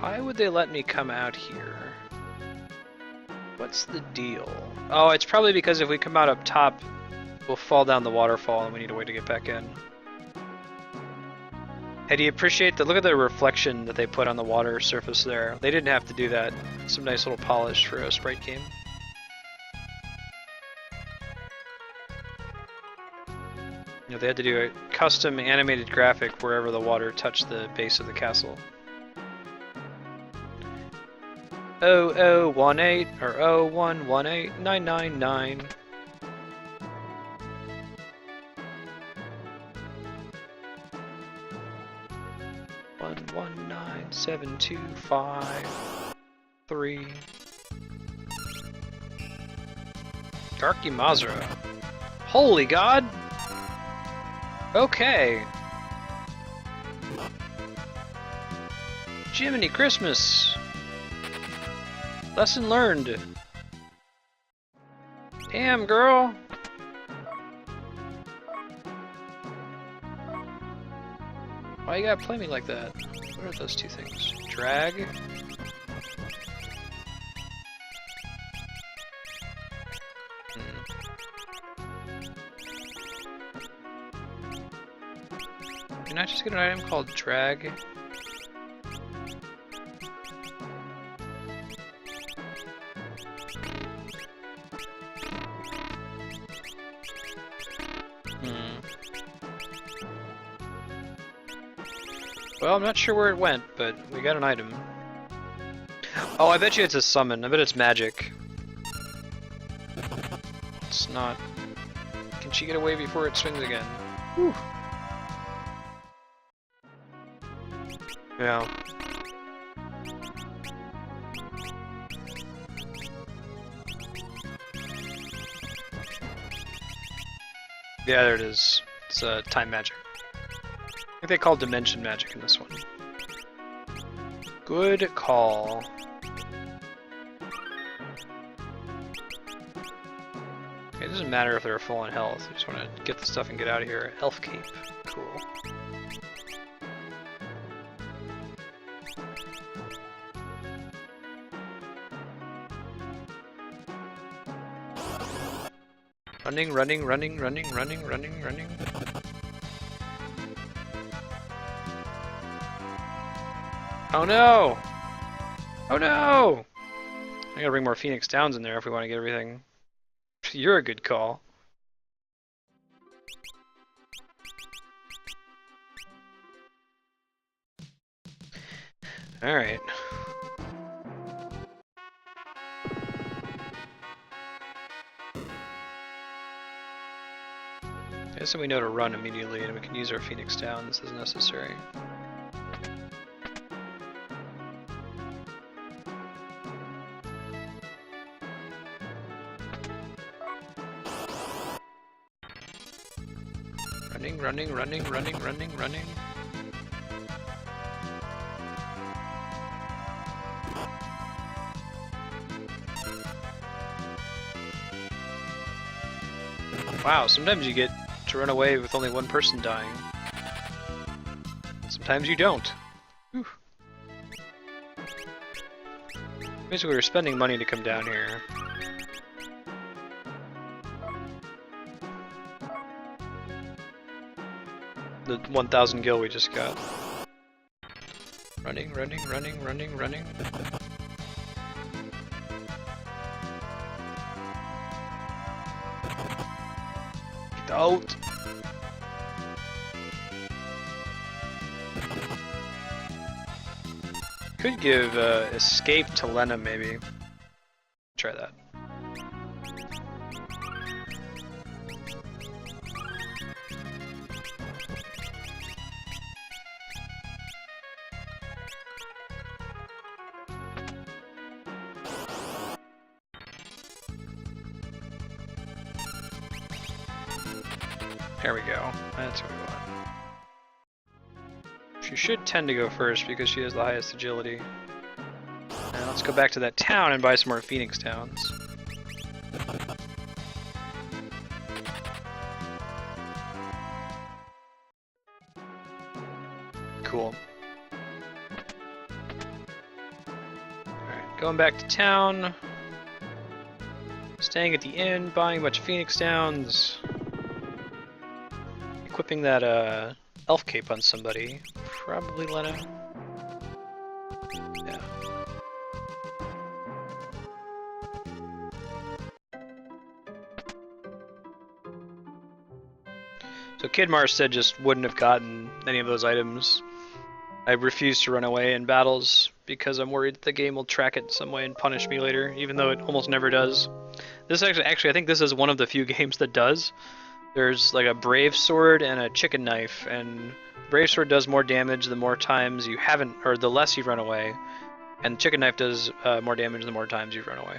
Speaker 1: Why would they let me come out here? What's the deal? Oh, it's probably because if we come out up top, we'll fall down the waterfall and we need a way to get back in. Hey, do you appreciate the look at the reflection that they put on the water surface there? They didn't have to do that. Some nice little polish for a sprite game. You know, they had to do a custom animated graphic wherever the water touched the base of the castle. 0018 or 0118999. One 19725 Darky Mazra. Holy God! Okay. Jiminy Christmas! Lesson learned. Damn, girl! Why you gotta play me like that? What are those two things? Drag? Can I just get an item called drag? Well, I'm not sure where it went, but we got an item. Oh, I bet you it's a summon. I bet it's magic. It's not. Can she get away before it swings again? Whew. Yeah. Yeah, there it is. It's time magic. I think they call dimension magic in this one. Good call. Okay, it doesn't matter if they're full on health. I just want to get the stuff and get out of here. Elf cape. Cool. Running, running, running, running, running, running, running. Oh no! Oh no! I gotta bring more Phoenix Downs in there if we want to get everything. You're a good call. Alright. I guess we know to run immediately and we can use our Phoenix Downs as necessary. Running, running, running, running, running, running. Wow, sometimes you get to run away with only one person dying. Sometimes you don't. Whew. Basically, we're spending money to come down here. The 1,000 gil we just got. Running, running, running, running, running. Get out! Could give escape to Lena, maybe. Try that. There we go. That's what we want. She should tend to go first because she has the highest agility. And let's go back to that town and buy some more Phoenix Downs. Cool. Alright, going back to town. Staying at the inn, buying a bunch of Phoenix Downs. Equipping that elf cape on somebody. Probably Lena. Yeah. So Kid Marstead just wouldn't have gotten any of those items. I refuse to run away in battles because I'm worried that the game will track it in some way and punish me later, even though it almost never does. This actually I think this is one of the few games that does. There's like a brave sword and a chicken knife, and brave sword does more damage the more times you haven't, or the less you run away, and chicken knife does more damage the more times you run away.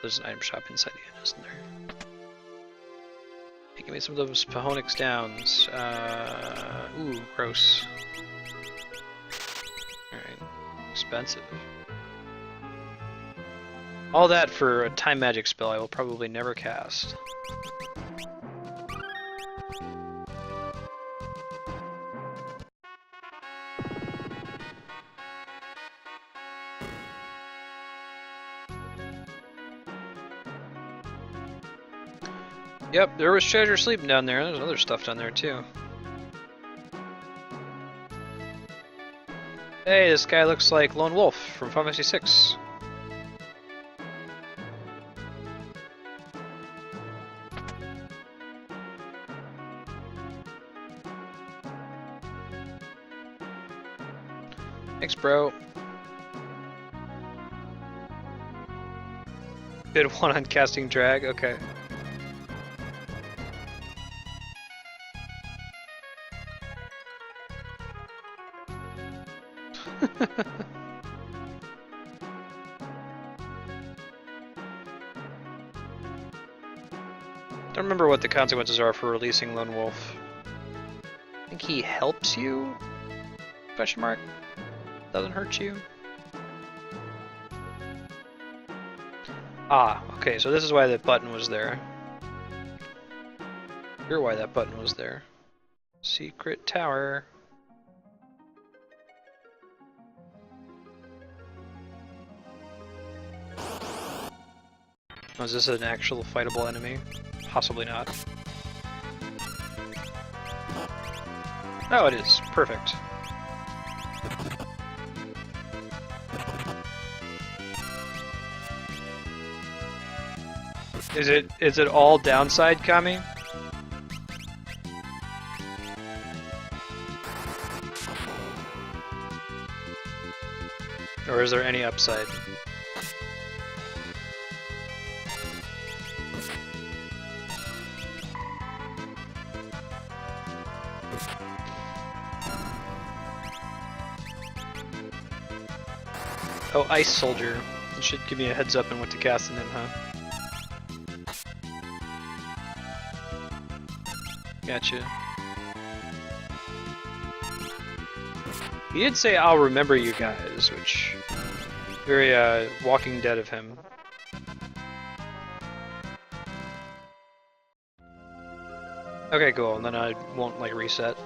Speaker 1: There's an item shop inside the inn, isn't there? Hey, give me some of those Pahonix Downs. Ooh, gross. Alright, expensive. All that for a time magic spell I will probably never cast. Yep, there was treasure sleeping down there. There's other stuff down there too. Hey, this guy looks like Lone Wolf from Final Fantasy VI. bro. Bid 1 on casting drag, okay. Don't remember what the consequences are for releasing Lone Wolf. I think he helps you? Question mark? Doesn't hurt you? Ah, okay, so this is why that button was there. You're why that button was there. Secret tower. Oh, is this an actual fightable enemy? Possibly not. Oh, it is. Perfect. Is it all downside, Kami? Or is there any upside? Oh, Ice Soldier. It should give me a heads up on what to cast in him, huh? Gotcha. He did say, "I'll remember you guys," which... very, Walking Dead of him. Okay, cool, and then I won't, like, reset.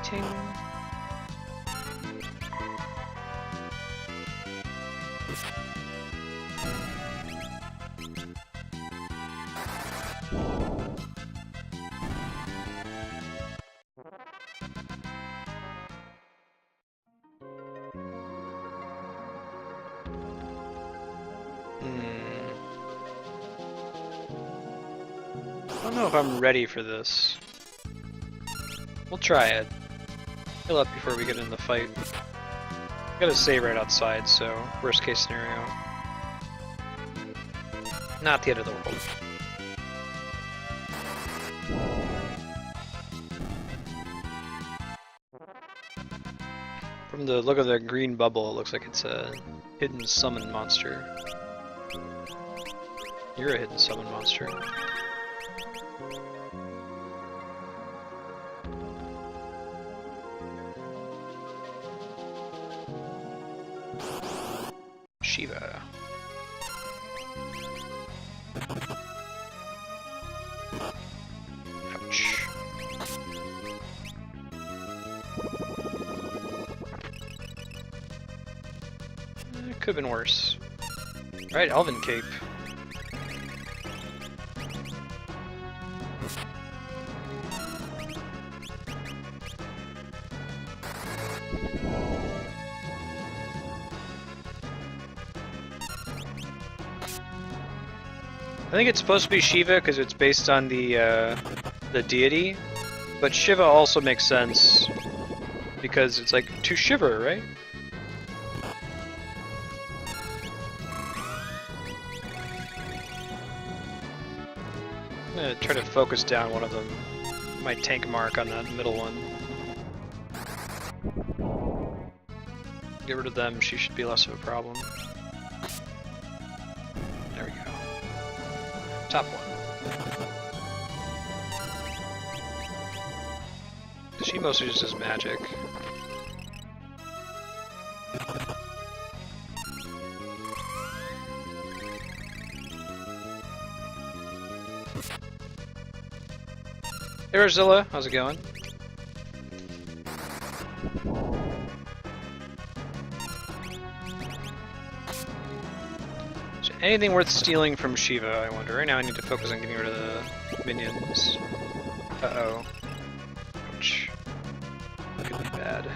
Speaker 1: Ting. I don't know if I'm ready for this. We'll try it. Heal up before we get in the fight. Gotta save right outside, so worst case scenario. Not the end of the world. From the look of the green bubble, it looks like it's a hidden summon monster. You're a hidden summon monster. Shiva. Ouch. It could have been worse. Right, Elven Cape. I think it's supposed to be Shiva because it's based on the deity, but Shiva also makes sense because it's like to shiver, right? I'm gonna try to focus down one of them, my tank mark on that middle one. Get rid of them, she should be less of a problem. There we go. Top one. She mostly just does magic. Hey Urzilla, how's it going? Anything worth stealing from Shiva, I wonder. Right now I need to focus on getting rid of the minions. Uh-oh. Ouch. Could be bad.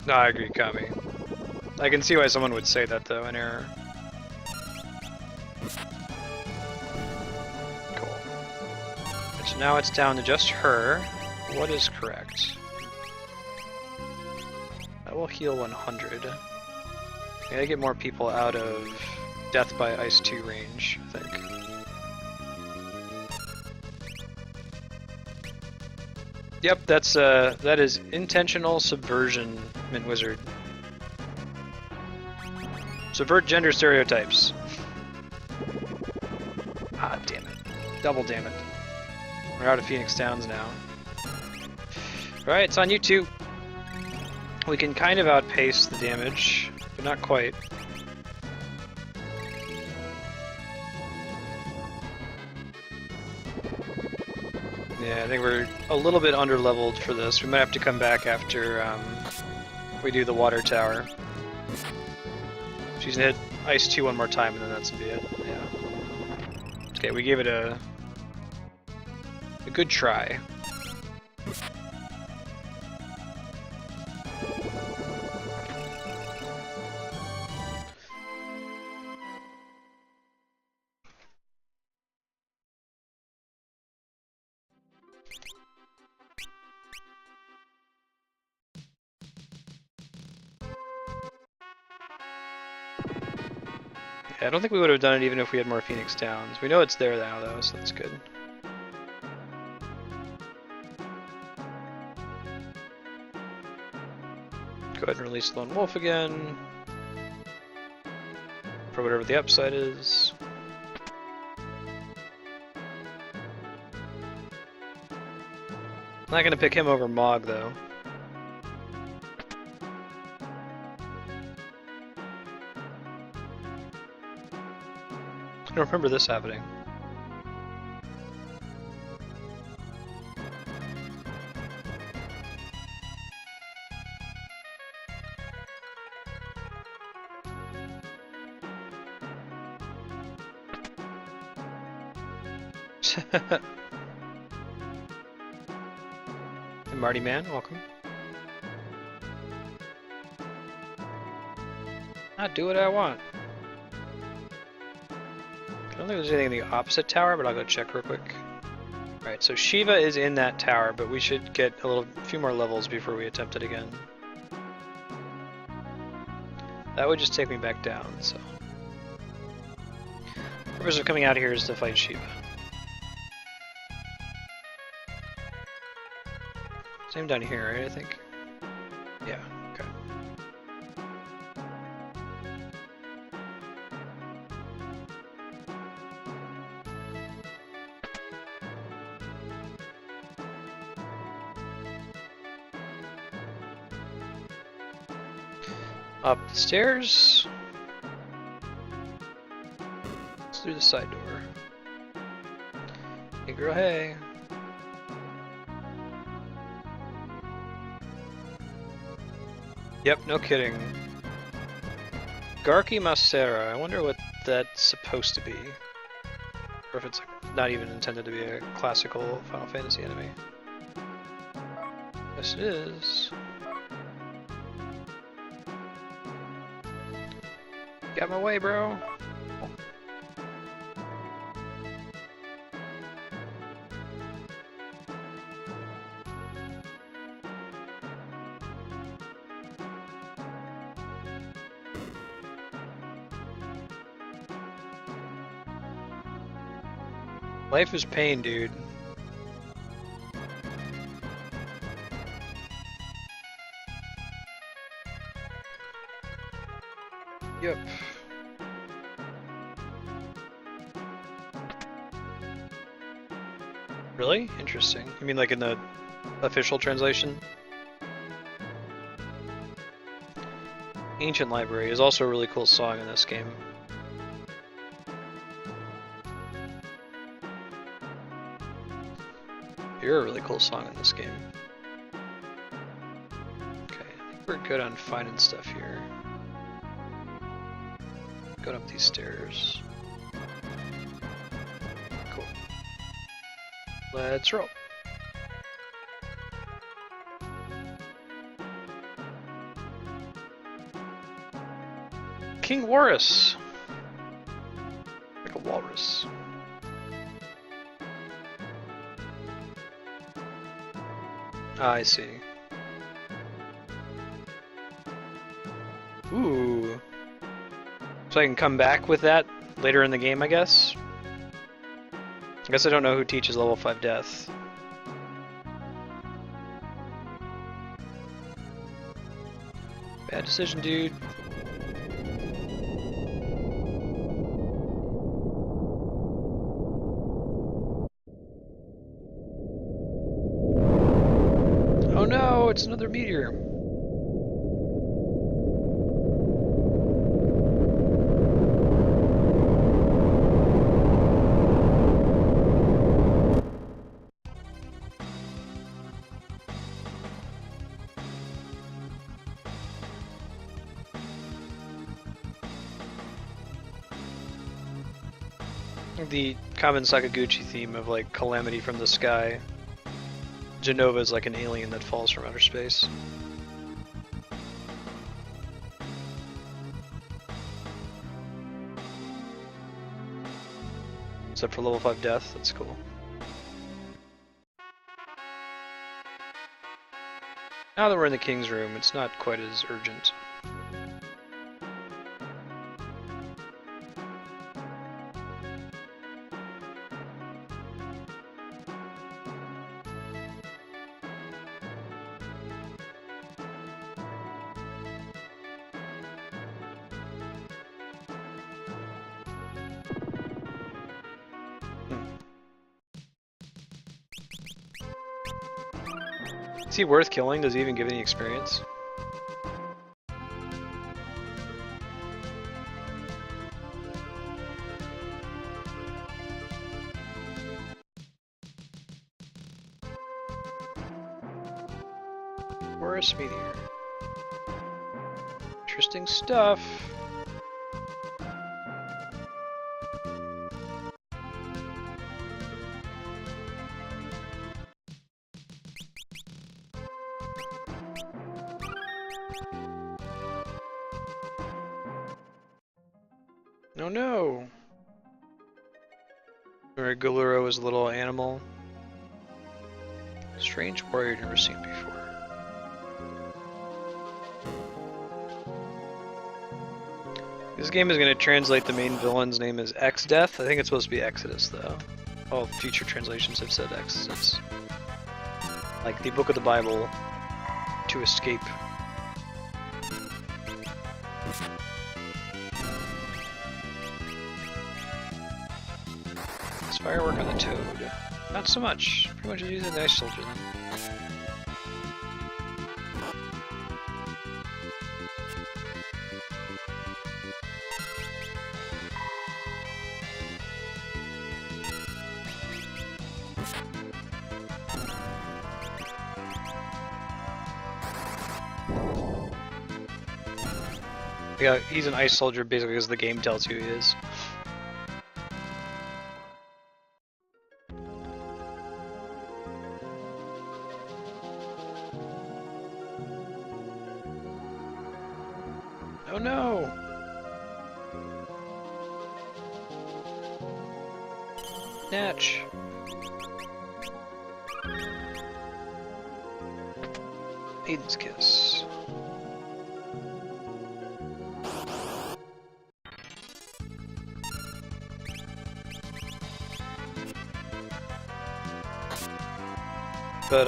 Speaker 1: No, I agree, Kami. I can see why someone would say that though, in error. Cool. So now it's down to just her. What is correct? That will heal 100. I gotta get more people out of Death by Ice 2 range, I think. Yep, that is intentional subversion, Mint Wizard. Subvert gender stereotypes. Ah, damn it. Double damn it. We're out of Phoenix Downs now. Alright, it's on you two. We can kind of outpace the damage, but not quite. Yeah, I think we're a little bit under-leveled for this. We might have to come back after we do the water tower. She's gonna hit Ice 2 one more time, and then that's gonna be it. Yeah. Okay, we gave it a good try. I don't think we would have done it even if we had more Phoenix Downs. We know it's there now, though, so that's good. Go ahead and release Lone Wolf again. For whatever the upside is. Not gonna pick him over Mog, though. I don't remember this happening. Hey, Marty Man, welcome. I do what I want. I don't think there's anything in the opposite tower, but I'll go check real quick. Alright, so Shiva is in that tower, but we should get a few more levels before we attempt it again. That would just take me back down, so. The purpose of coming out here is to fight Shiva. Same down here, right, I think? Yeah, okay. Up the stairs. Let's do the side door. Hey girl, hey. Yep, no kidding. Garki Masera, I wonder what that's supposed to be. Or if it's not even intended to be a classical Final Fantasy enemy. Yes, it is. Get my way, bro. Life is pain, dude. Yep. Really? Interesting. You mean like in the official translation? Ancient Library is also a really cool song in this game. You're a really cool song in this game. Okay, I think we're good on finding stuff here. Going up these stairs. Cool. Let's roll. King Worus. Like a walrus. Ah, I see. Ooh. So I can come back with that later in the game, I guess? I guess I don't know who teaches level 5 death. Bad decision, dude. Oh no, it's another meteor. The common Sakaguchi theme of like calamity from the sky. Genova is like an alien that falls from outer space. Except for level 5 death, that's cool. Now that we're in the king's room, it's not quite as urgent. Is he worth killing? Does he even give any experience? Worus Meteor. Interesting stuff. Oh no! Remember Galura was a little animal? Strange warrior never seen before. This game is going to translate the main villain's name as X-Death. I think it's supposed to be Exodus though. All future translations have said Exodus. Like the book of the Bible, to escape. Firework on the toad. Not so much. Pretty much use a nice soldier then. Yeah, he's an ice soldier basically because the game tells you he is. Oh no! Natch. Maiden's Kiss. But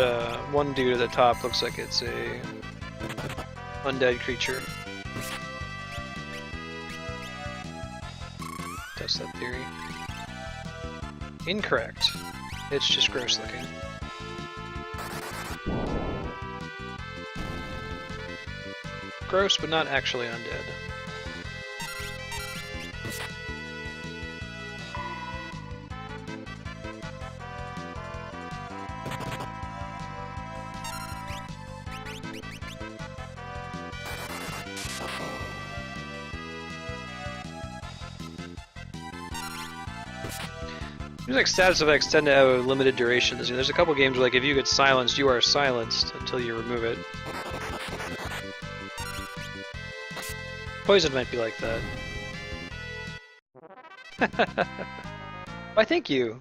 Speaker 1: one dude at the top looks like it's a undead creature. Test that theory. Incorrect. It's just gross looking. Gross, but not actually undead. Seems like status effects tend to have a limited duration. There's a couple games where, like, if you get silenced, you are silenced until you remove it. Poison might be like that. Why, thank you.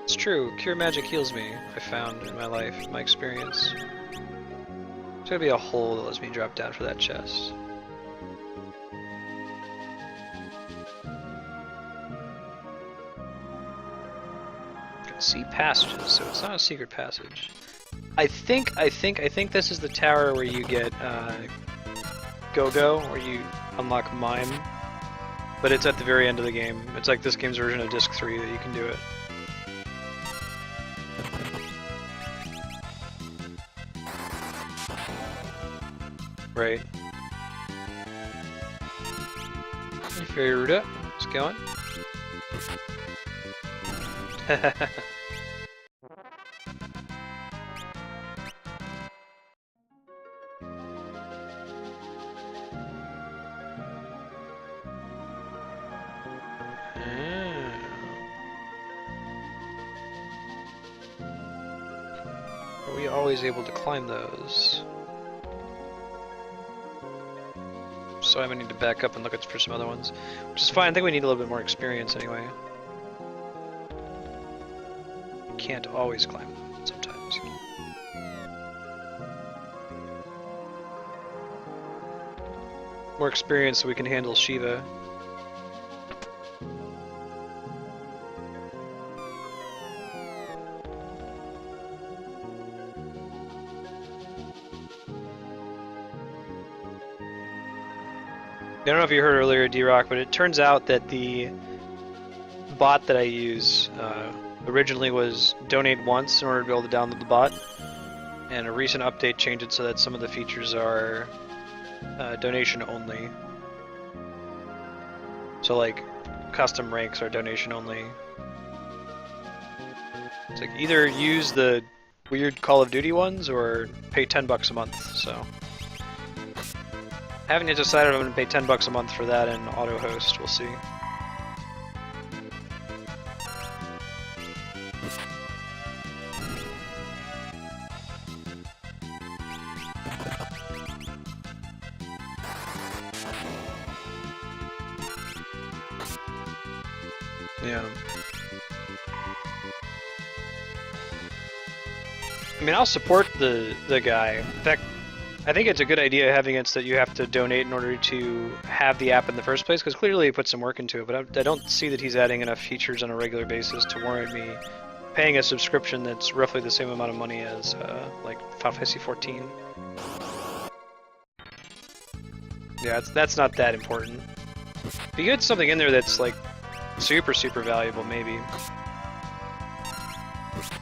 Speaker 1: It's true, Cure Magic heals me, I found in my life, in my experience. There's gotta be a hole that lets me drop down for that chest. Can see passages, so it's not a secret passage. I think this is the tower where you get Go-Go, where you unlock Mime. But it's at the very end of the game. It's like this game's version of Disc 3 that you can do it. Right. Very rude up. It's going. Are we always able to climb those? So I might need to back up and look for some other ones. Which is fine, I think we need a little bit more experience anyway. Can't always climb them, sometimes. More experience so we can handle Shiva. I don't know if you heard earlier, D-Rock, but it turns out that the bot that I use originally was donate once in order to be able to download the bot, and a recent update changed it so that some of the features are donation only. So like custom ranks are donation only. It's like either use the weird Call of Duty ones or pay $10 a month, so. I haven't yet decided I'm going to pay $10 a month for that and auto host, we'll see. Yeah. I mean, I'll support the guy. In fact, I think it's a good idea having it so that you have to donate in order to have the app in the first place, because clearly he put some work into it, but I don't see that he's adding enough features on a regular basis to warrant me paying a subscription that's roughly the same amount of money as, like, Final Fantasy 14. Yeah, that's not that important. If you get something in there that's, like, super valuable, maybe. In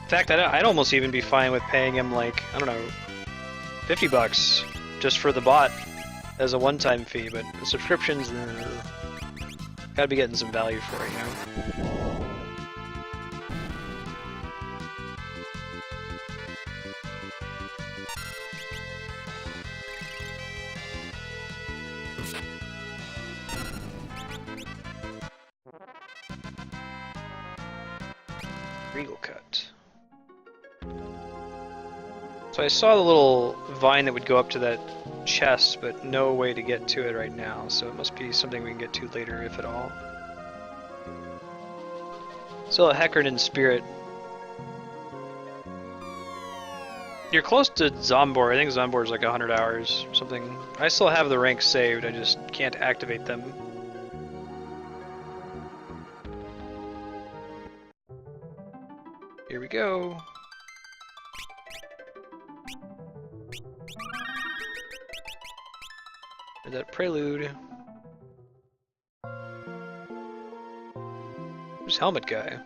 Speaker 1: fact, I'd almost even be fine with paying him, like, I don't know, $50 just for the bot as a one-time fee, but the subscriptions, gotta be getting some value for it, you know? Regal cut. So I saw the little vine that would go up to that chest, but no way to get to it right now, so it must be something we can get to later, if at all. Still a Heckard in spirit. You're close to Zombor. I think Zombor is like 100 hours or something. I still have the ranks saved, I just can't activate them. Here we go. And that prelude. Who's Helmet Guy?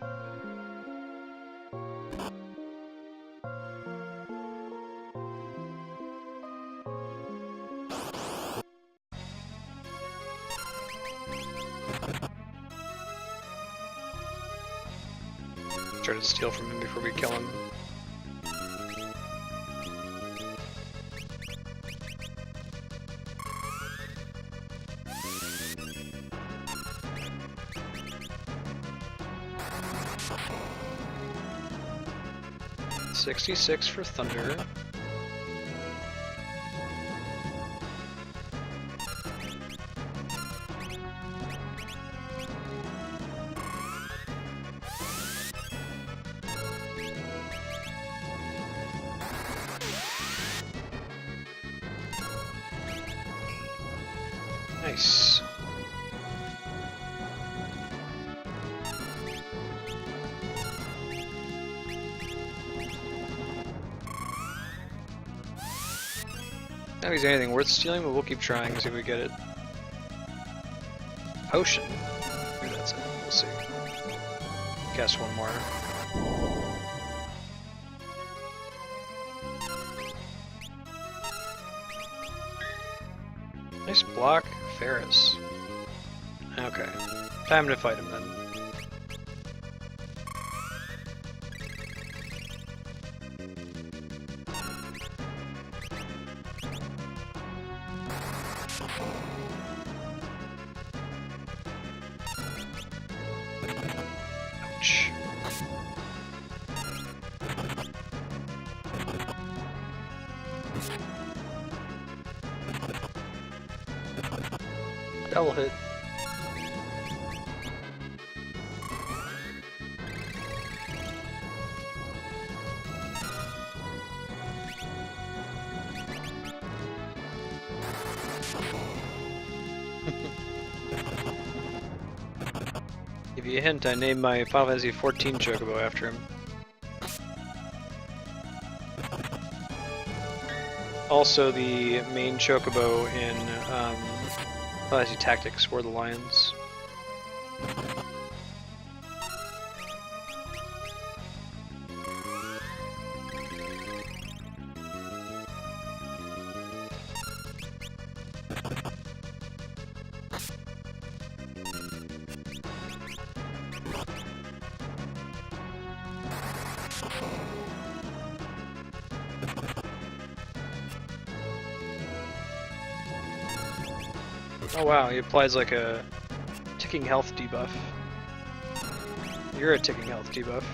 Speaker 1: Try to steal from him before we kill him. $66 for Thunder. Nice. Not using anything worth stealing, but we'll keep trying and see if we get it. Potion? Maybe that's it. We'll see. Guess one more. Nice block, Ferris. Okay. Time to fight him then. Ouch. Double hit. Give you a hint, I named my Final Fantasy XIV Chocobo after him. Also the main Chocobo in Final Fantasy Tactics, War of the Lions. Oh wow, he applies like a ticking health debuff. You're a ticking health debuff.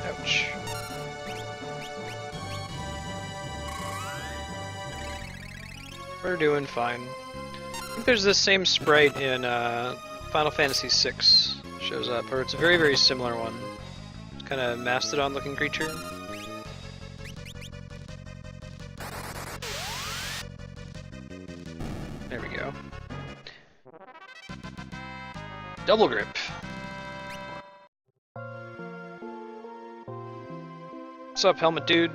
Speaker 1: Ouch. We're doing fine. I think there's this same sprite in Final Fantasy VI shows up, or it's a very, very similar one. It's kind of mastodon looking creature. There we go. Double grip. What's up, helmet dude?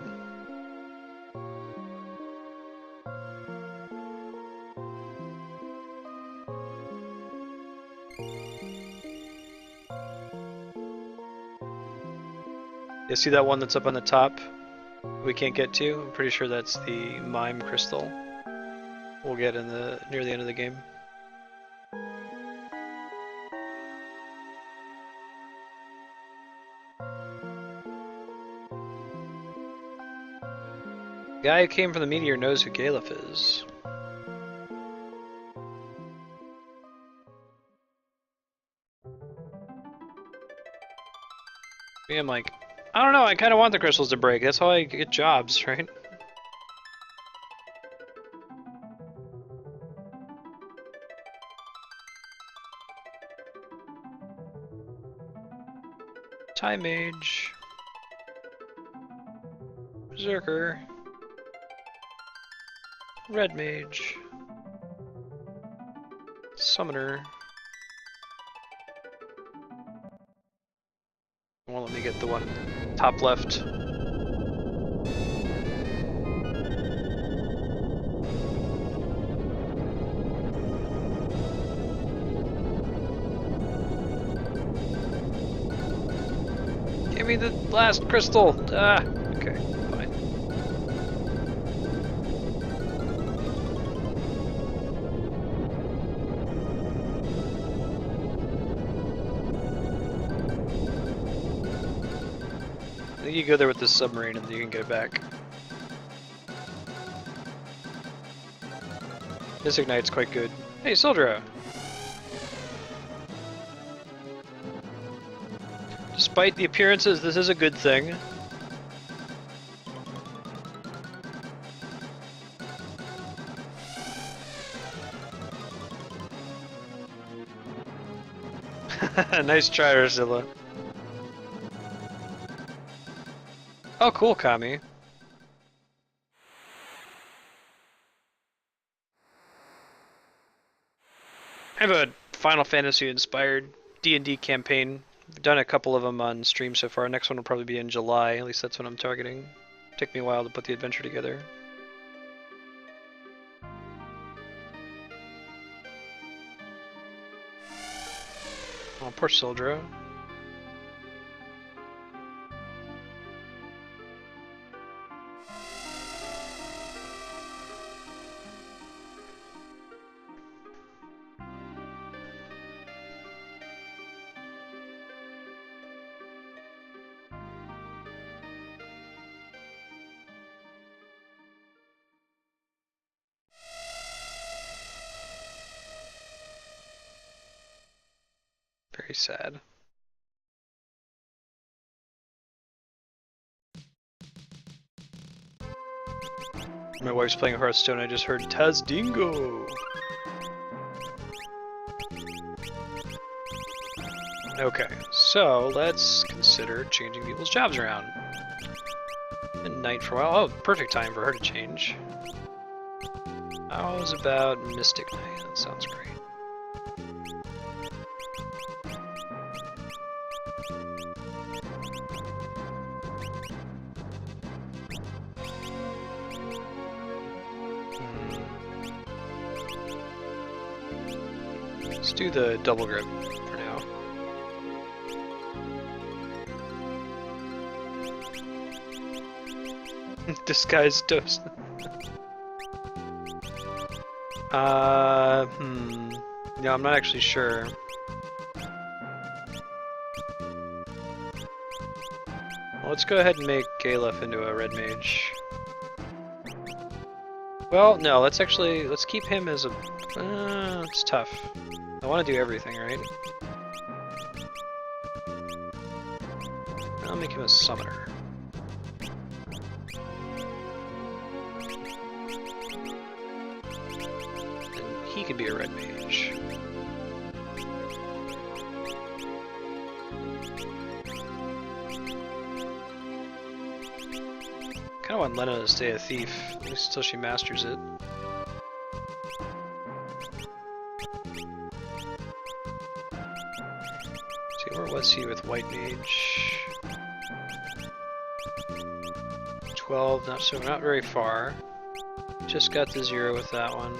Speaker 1: You see that one that's up on the top we can't get to? I'm pretty sure that's the mime crystal we'll get in the near the end of the game. The guy who came from the Meteor knows who Galuf is. Me, I'm like, I don't know, I kind of want the crystals to break. That's how I get jobs, right? Time Mage. Berserker. Red Mage. Summoner. Won't let me get the one top left. Give me the last crystal! Ah, okay, fine. I think you go there with the submarine and then you can get it back. This ignite's quite good. Hey, Sildra! despite the appearances, this is a good thing. Nice try, Ursula. Oh, cool, Kami. I have a Final Fantasy inspired D&D campaign. I've done a couple of them on stream so far. Next one will probably be in July, at least that's what I'm targeting. Took me a while to put the adventure together. Oh, poor Sildra. Very sad. My wife's playing Hearthstone, I just heard Taz Dingo! Okay, so let's consider changing people's jobs around. Been night for a while. Oh, perfect time for her to change. How's about Mystic Knight? That sounds great. Let's do the double grip for now. Disguised toast. No, I'm not actually sure. Well, let's go ahead and make Galef into a red mage. Well, no, let's keep him as a... it's tough. I want to do everything, right? I'll make him a summoner. And he could be a red mage. Kinda want Lena to stay a thief, at least until she masters it. See, where was he with white mage? 12, not very far. Just got the 0 with that one.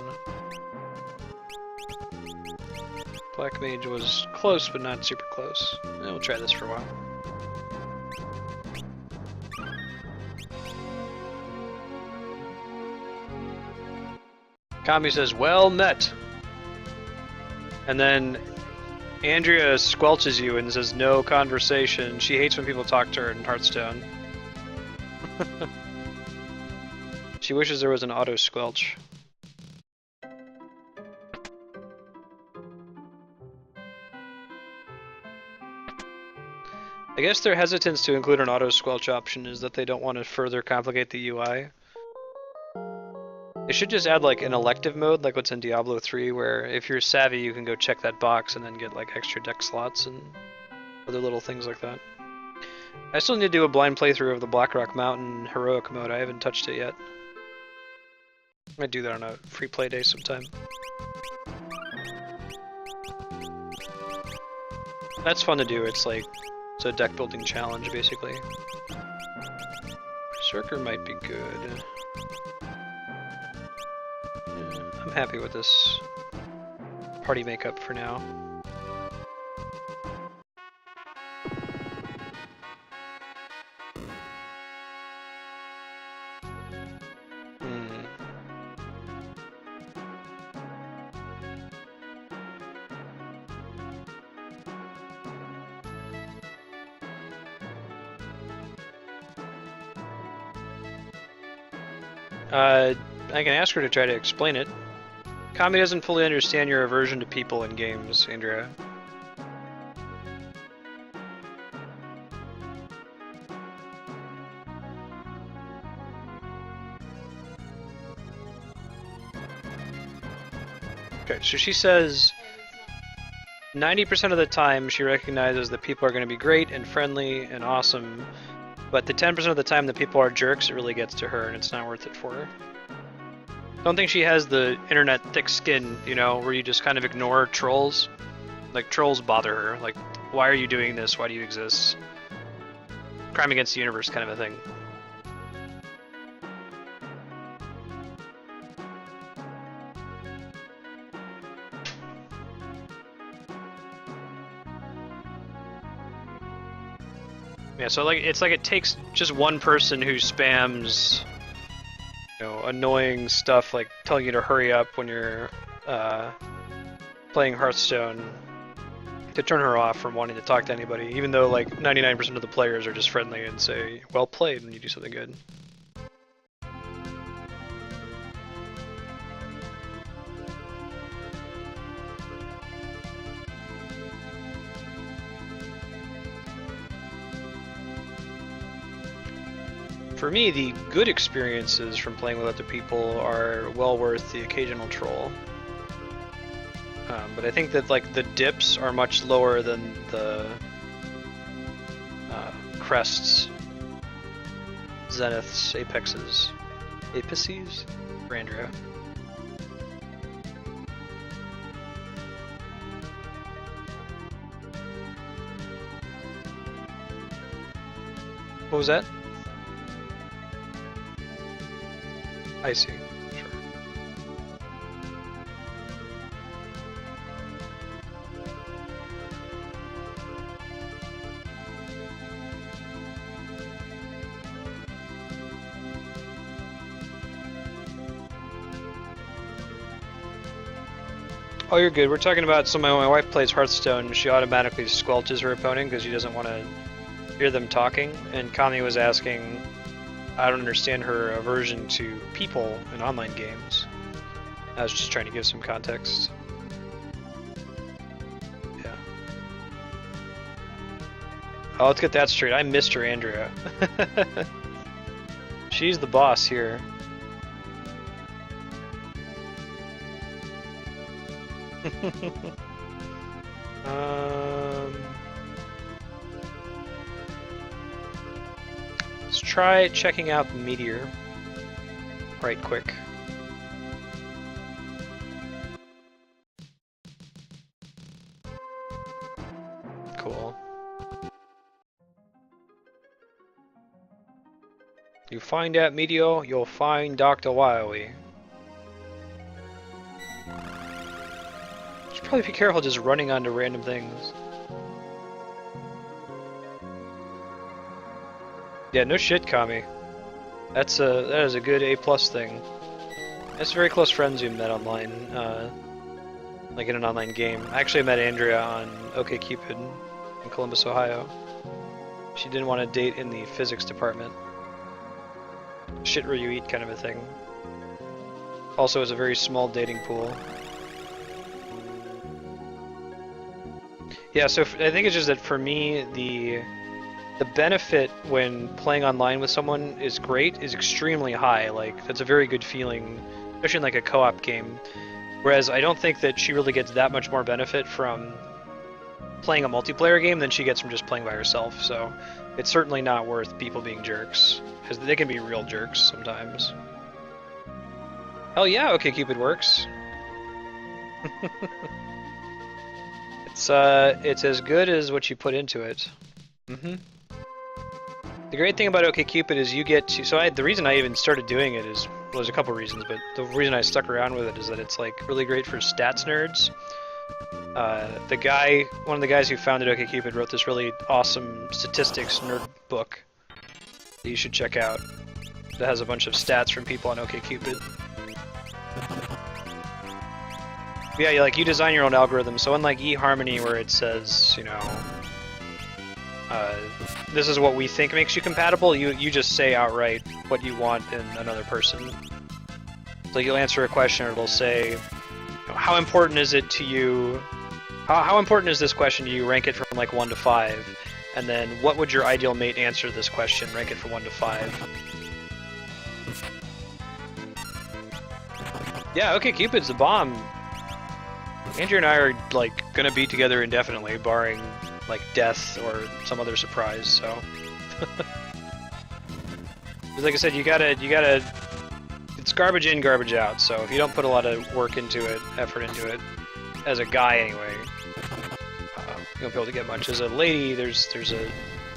Speaker 1: Black mage was close, but not super close. And we'll try this for a while. Kami says, well met! And then Andrea squelches you and says, no conversation. She hates when people talk to her in Hearthstone. She wishes there was an auto squelch. I guess their hesitance to include an auto squelch option is that they don't want to further complicate the UI. They should just add like an elective mode, like what's in Diablo 3, where if you're savvy, you can go check that box and then get like extra deck slots and other little things like that. I still need to do a blind playthrough of the Blackrock Mountain heroic mode. I haven't touched it yet. I might do that on a free play day sometime. That's fun to do. It's a deck building challenge basically. Berserker might be good. I'm happy with this party makeup for now. I can ask her to try to explain it. Kami doesn't fully understand your aversion to people in games, Andrea. Okay, so she says
Speaker 2: and it's
Speaker 1: 90% of the time she recognizes that people are going to be great and friendly and awesome, but the 10% of the time that people are jerks, it really gets to her and it's not worth it for her. Don't think she has the internet thick skin, you know, where you just kind of ignore trolls. Like, trolls bother her. Like, why are you doing this? Why do you exist? Crime against the universe kind of a thing. Yeah, so like it's like it takes just one person who spams, you know, annoying stuff like telling you to hurry up when you're playing Hearthstone to turn her off from wanting to talk to anybody, even though like 99% of the players are just friendly and say, well played, when you do something good. For me, the good experiences from playing with other people are well worth the occasional troll. But I think that like the dips are much lower than the crests, zeniths, apexes, apices, Randria. What was that? I see. Sure. Oh, you're good. We're talking about, so my wife plays Hearthstone, she automatically squelches her opponent because she doesn't want to hear them talking, and Kami was asking, I don't understand her aversion to people in online games. I was just trying to give some context. Yeah. Oh, let's get that straight. I'm Mr. Andrea. She's the boss here. Let's try checking out the Meteor right quick. Cool. You find that Meteor, you'll find Dr. Wily. Should probably be careful just running onto random things. Yeah, no shit, Kami. That is a good A+ thing. That's very close friends you met online, like in an online game. I actually met Andrea on OkCupid in Columbus, Ohio. She didn't want to date in the physics department. Shit where you eat kind of a thing. Also, it's a very small dating pool. Yeah, so I think it's just that for me, the benefit when playing online with someone is extremely high. Like, that's a very good feeling, especially in like a co-op game. Whereas I don't think that she really gets that much more benefit from playing a multiplayer game than she gets from just playing by herself. So it's certainly not worth people being jerks, because they can be real jerks sometimes. Hell yeah, OkCupid works. It's as good as what you put into it. Mm-hmm. The great thing about OkCupid is you get to, the reason I even started doing it is, well, there's a couple reasons, but the reason I stuck around with it is that it's like really great for stats nerds. One of the guys who founded OkCupid wrote this really awesome statistics nerd book that you should check out. That has a bunch of stats from people on OkCupid. Yeah, you design your own algorithm, so unlike eHarmony where it says, you know, this is what we think makes you compatible, you just say outright what you want in another person. So you'll answer a question and it'll say, you know, how important is it to you, how important is this question to you, rank it from like 1 to 5, and then what would your ideal mate answer to this question, rank it from 1 to 5. Yeah, OkCupid's the bomb. Andrew and I are like gonna be together indefinitely, barring like death or some other surprise. So, like I said, you gotta. It's garbage in, garbage out. So if you don't put a lot of work into it, effort into it, as a guy anyway, you won't be able to get much. As a lady, there's a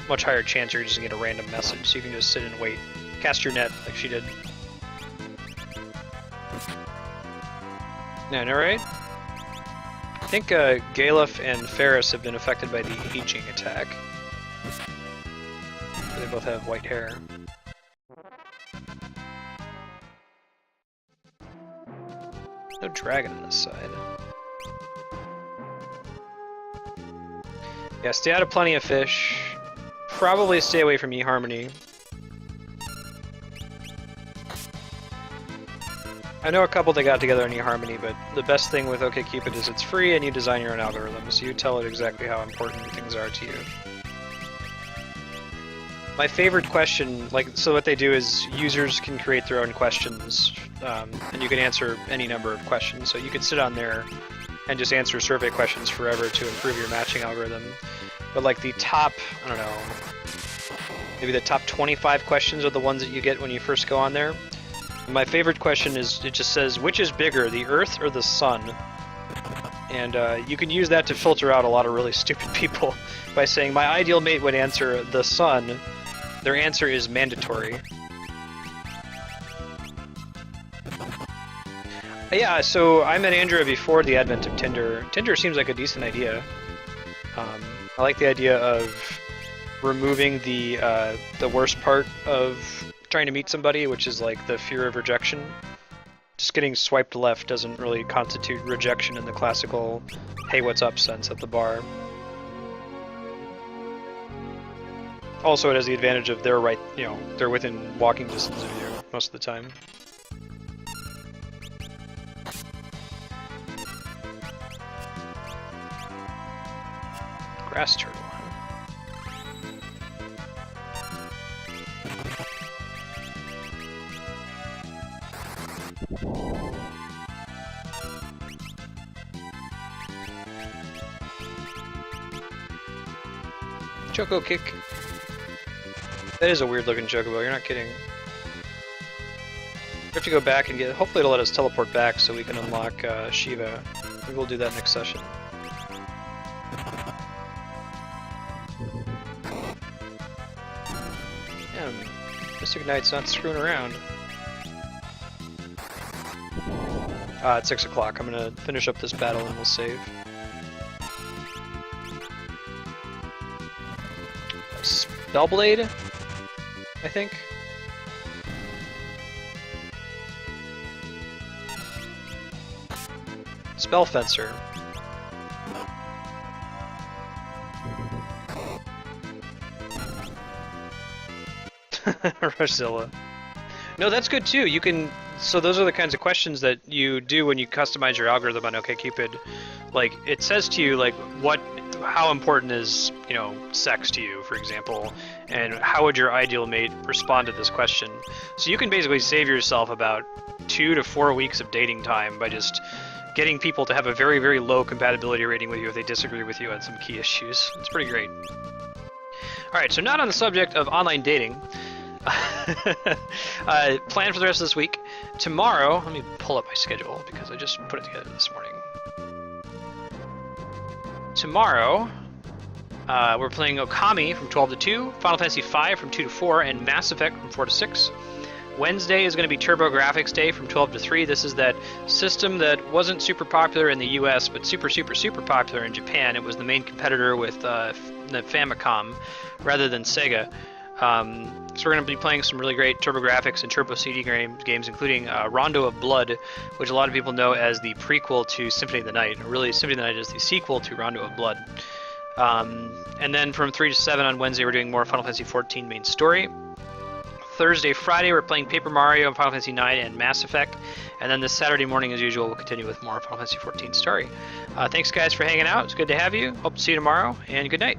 Speaker 1: much higher chance you're just gonna get a random message, so you can just sit and wait, cast your net like she did. Yeah, no, right? I think Galuf and Ferris have been affected by the aging attack. They both have white hair. No dragon on this side. Yeah, stay out of Plenty of Fish. Probably stay away from eHarmony. I know a couple that got together on eHarmony, but the best thing with OkCupid is it's free and you design your own algorithm, so you tell it exactly how important things are to you. My favorite question, so what they do is users can create their own questions, and you can answer any number of questions. So you could sit on there and just answer survey questions forever to improve your matching algorithm. But like the top, I don't know, maybe the top 25 questions are the ones that you get when you first go on there. My favorite question is, it just says, which is bigger, the Earth or the Sun? And you can use that to filter out a lot of really stupid people by saying, my ideal mate would answer the Sun. Their answer is mandatory. Yeah, so I met Andrea before the advent of Tinder. Tinder seems like a decent idea. I like the idea of removing the worst part of trying to meet somebody, which is like the fear of rejection. Just getting swiped left doesn't really constitute rejection in the classical hey what's up sense at the bar. Also, it has the advantage of they're right, they're within walking distance of you most of the time. Grass turtle. Choco kick. That is a weird looking chocobo, you're not kidding. We have to go back and get, hopefully it'll let us teleport back so we can unlock Shiva. Maybe we'll do that next session. Damn, Mystic Knight's not screwing around. It's 6 o'clock. I'm gonna finish up this battle and we'll save. Spellblade, I think. Spell Fencer. Rushzilla. No, that's good too. You can. So those are the kinds of questions that you do when you customize your algorithm on OkCupid. Like it says to you, like how important is sex to you, for example, and how would your ideal mate respond to this question? So you can basically save yourself about 2 to 4 weeks of dating time by just getting people to have a very, very low compatibility rating with you if they disagree with you on some key issues. It's pretty great. Alright, so not on the subject of online dating. Plan for the rest of this week. Tomorrow, let me pull up my schedule because I just put it together this morning. Tomorrow, we're playing Okami from 12 to 2, Final Fantasy V from 2 to 4, and Mass Effect from 4 to 6. Wednesday is going to be TurboGrafx Day from 12 to 3. This is that system that wasn't super popular in the US, but super, super, super popular in Japan. It was the main competitor with the Famicom rather than Sega. So we're going to be playing some really great TurboGrafx and Turbo CD games, including Rondo of Blood, which a lot of people know as the prequel to Symphony of the Night. Really, Symphony of the Night is the sequel to Rondo of Blood. And then from 3 to 7 on Wednesday, we're doing more Final Fantasy XIV main story. Thursday, Friday, we're playing Paper Mario, Final Fantasy IX, and Mass Effect. And then this Saturday morning, as usual, we'll continue with more Final Fantasy XIV story. Thanks, guys, for hanging out. It's good to have you. Hope to see you tomorrow, and good night.